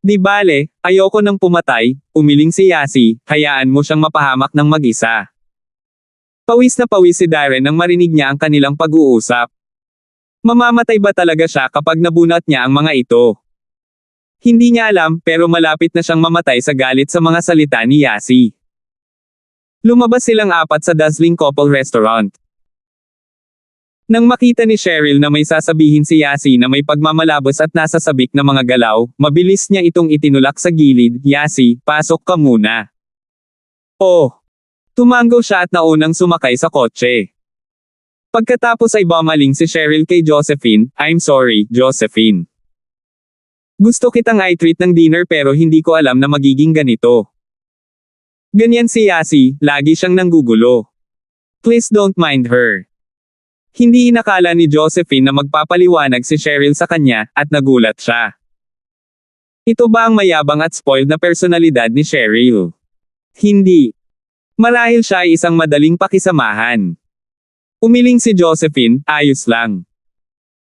Di bale, ayoko nang pumatay," umiling si Yasi, "hayaan mo siyang mapahamak ng mag-isa." Pawis na pawis si Darren nang marinig niya ang kanilang pag-uusap. Mamamatay ba talaga siya kapag nabunot niya ang mga ito? Hindi niya alam, pero malapit na siyang mamatay sa galit sa mga salita ni Yasi. Lumabas silang apat sa Dazzling Couple Restaurant. Nang makita ni Cheryl na may sasabihin si Yasi na may pagmamalabos at nasa sabik na mga galaw, mabilis niya itong itinulak sa gilid. "Yasi, pasok ka muna." Oh! Tumanggo siya at naunang sumakay sa kotse. Pagkatapos ay bumaling si Cheryl kay Josephine, "I'm sorry, Josephine. Gusto kitang i-treat ng dinner pero hindi ko alam na magiging ganito." Ganyan si Yasi, lagi siyang nanggugulo. Please don't mind her. Hindi inakala ni Josephine na magpapaliwanag si Cheryl sa kanya, at nagulat siya. Ito ba ang mayabang at spoiled na personalidad ni Cheryl? Hindi. Marahil siya ay isang madaling pakisamahan. Umiling si Josephine, ayos lang.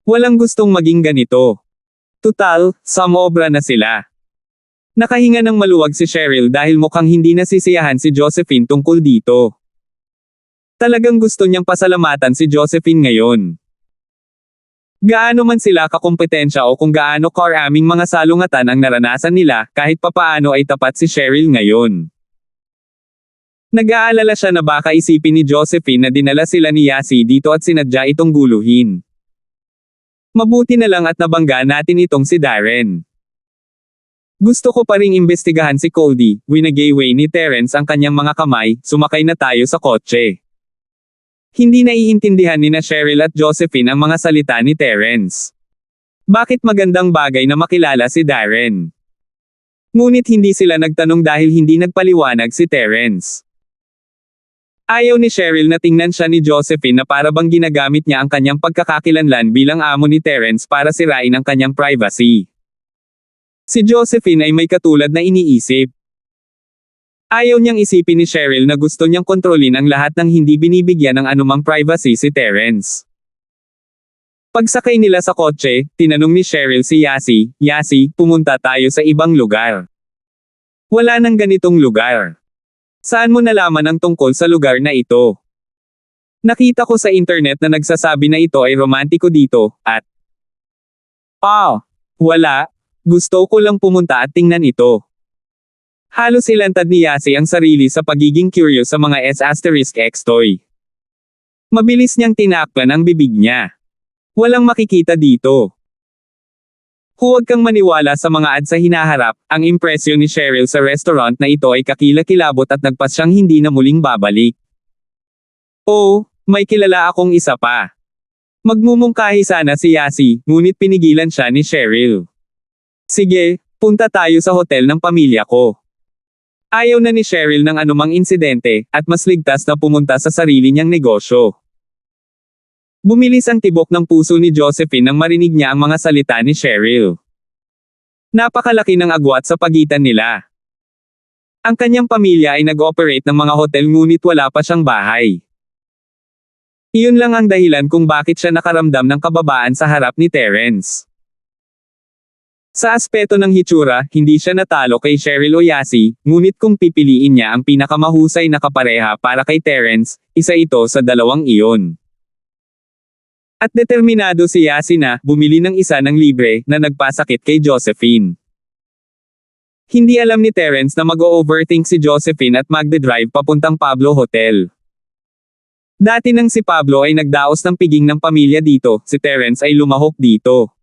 Walang gustong maging ganito. Tutal, sumobra na sila. Nakahinga ng maluwag si Cheryl dahil mukhang hindi nasisiyahan si Josephine tungkol dito. Talagang gusto niyang pasalamatan si Josephine ngayon. Gaano man sila kakumpetensya o kung gaano karaming mga salungatan ang naranasan nila, kahit papaano ay tapat si Cheryl ngayon. Nag-aalala siya na baka isipin ni Josephine na dinala sila ni Yasi dito at sinadya itong guluhin. Mabuti na lang at nabangga natin itong si Darren. Gusto ko pa ring imbestigahan si Coldy. Winagayway ni Terence ang kanyang mga kamay, sumakay na tayo sa kotse. Hindi naiintindihan ni na Cheryl at Josephine ang mga salita ni Terence. Bakit magandang bagay na makilala si Darren? Ngunit hindi sila nagtanong dahil hindi nagpaliwanag si Terence. Ayaw ni Cheryl na tingnan siya ni Josephine na para bang ginagamit niya ang kanyang pagkakakilanlan bilang amo ni Terence para sirain ang kanyang privacy. Si Josephine ay may katulad na iniisip. Ayaw niyang isipin ni Cheryl na gusto niyang kontrolin ang lahat ng hindi binibigyan ng anumang privacy si Terence. Pagsakay nila sa kotse, tinanong ni Cheryl si Yasi, "Yasi, pumunta tayo sa ibang lugar." "Wala nang ganitong lugar." "Saan mo nalaman ang tungkol sa lugar na ito?" "Nakita ko sa internet na nagsasabi na ito ay romantiko dito, at..." Wala. Gusto ko lang pumunta at tingnan ito." Halos ilantad ni Yasi ang sarili sa pagiging curious sa mga S**X toy. Mabilis niyang tinakpan ang bibig niya. Walang makikita dito. Huwag kang maniwala sa mga ad sa hinaharap. Ang impresyon ni Cheryl sa restaurant na ito ay kakilakilabot at nagpas siyang hindi na muling babalik. "Oh, may kilala akong isa pa." Magmumungkahi sana si Yasi, ngunit pinigilan siya ni Cheryl. "Sige, punta tayo sa hotel ng pamilya ko." Ayaw na ni Cheryl ng anumang insidente, at mas ligtas na pumunta sa sarili niyang negosyo. Bumilis ang tibok ng puso ni Josephine nang marinig niya ang mga salita ni Cheryl. Napakalaki ng agwat sa pagitan nila. Ang kanyang pamilya ay nag-operate ng mga hotel ngunit wala pa siyang bahay. Iyon lang ang dahilan kung bakit siya nakaramdam ng kababaan sa harap ni Terence. Sa aspeto ng hitsura, hindi siya natalo kay Cheryl o Yasi, ngunit kung pipiliin niya ang pinakamahusay na kapareha para kay Terence, isa ito sa dalawang iyon. At determinado si Yasi na bumili ng isa ng libre na nagpasakit kay Josephine. Hindi alam ni Terence na mag-overthink si Josephine at magde-drive papuntang Pablo Hotel. Dati nang si Pablo ay nagdaos ng piging ng pamilya dito, si Terence ay lumahok dito.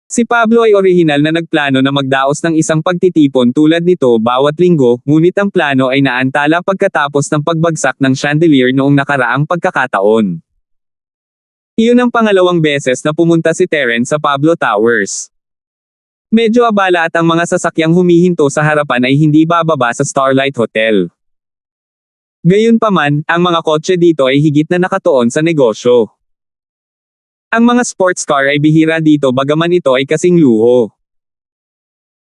Si Pablo ay orihinal na nagplano na magdaos ng isang pagtitipon tulad nito bawat linggo, ngunit ang plano ay naantala pagkatapos ng pagbagsak ng chandelier noong nakaraang pagkakataon. Iyon ang pangalawang beses na pumunta si Terence sa Pablo Towers. Medyo abala at ang mga sasakyang humihinto sa harapan ay hindi bababa sa Starlight Hotel. Gayunpaman, ang mga kotse dito ay higit na nakatuon sa negosyo. Ang mga sports car ay bihira dito bagaman ito ay kasing luho.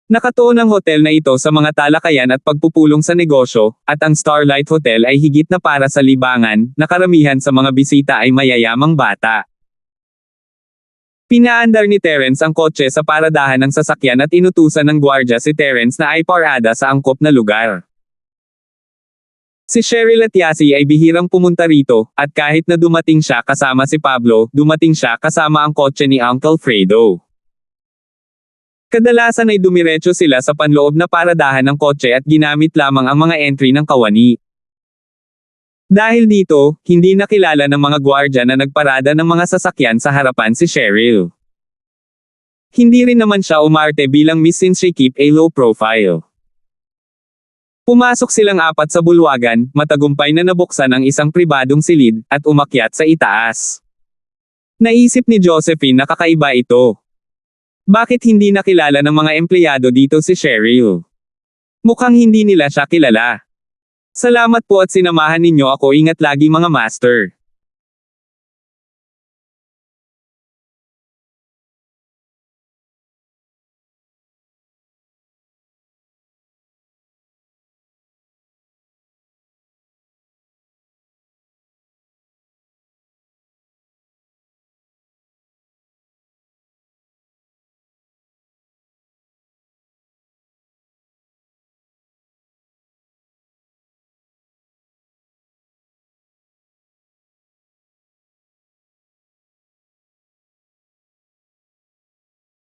Nakatuon ang hotel na ito sa mga talakayan at pagpupulong sa negosyo, at ang Starlight Hotel ay higit na para sa libangan, na karamihan sa mga bisita ay mayayamang bata. Pinaandar ni Terence ang kotse sa paradahan ng sasakyan at inutusan ng gwardya si Terence na ay parada sa angkop na lugar. Si Cheryl at Yasi ay bihirang pumunta rito, at kahit na dumating siya kasama si Pablo, dumating siya kasama ang kotse ni Uncle Fredo. Kadalasan ay dumiretso sila sa panloob na paradahan ng kotse at ginamit lamang ang mga entry ng kawani. Dahil dito, hindi nakilala ng mga gwardya na nagparada ng mga sasakyan sa harapan si Cheryl. Hindi rin naman siya umarte bilang Miss since she keep a low profile. Pumasok silang apat sa bulwagan, matagumpay na nabuksan ang isang pribadong silid, at umakyat sa itaas. Naisip ni Josephine na kakaiba ito. Bakit hindi nakilala ng mga empleyado dito si Cheryl? Mukhang hindi nila siya kilala. Salamat po at sinamahan ninyo ako, ingat lagi mga master.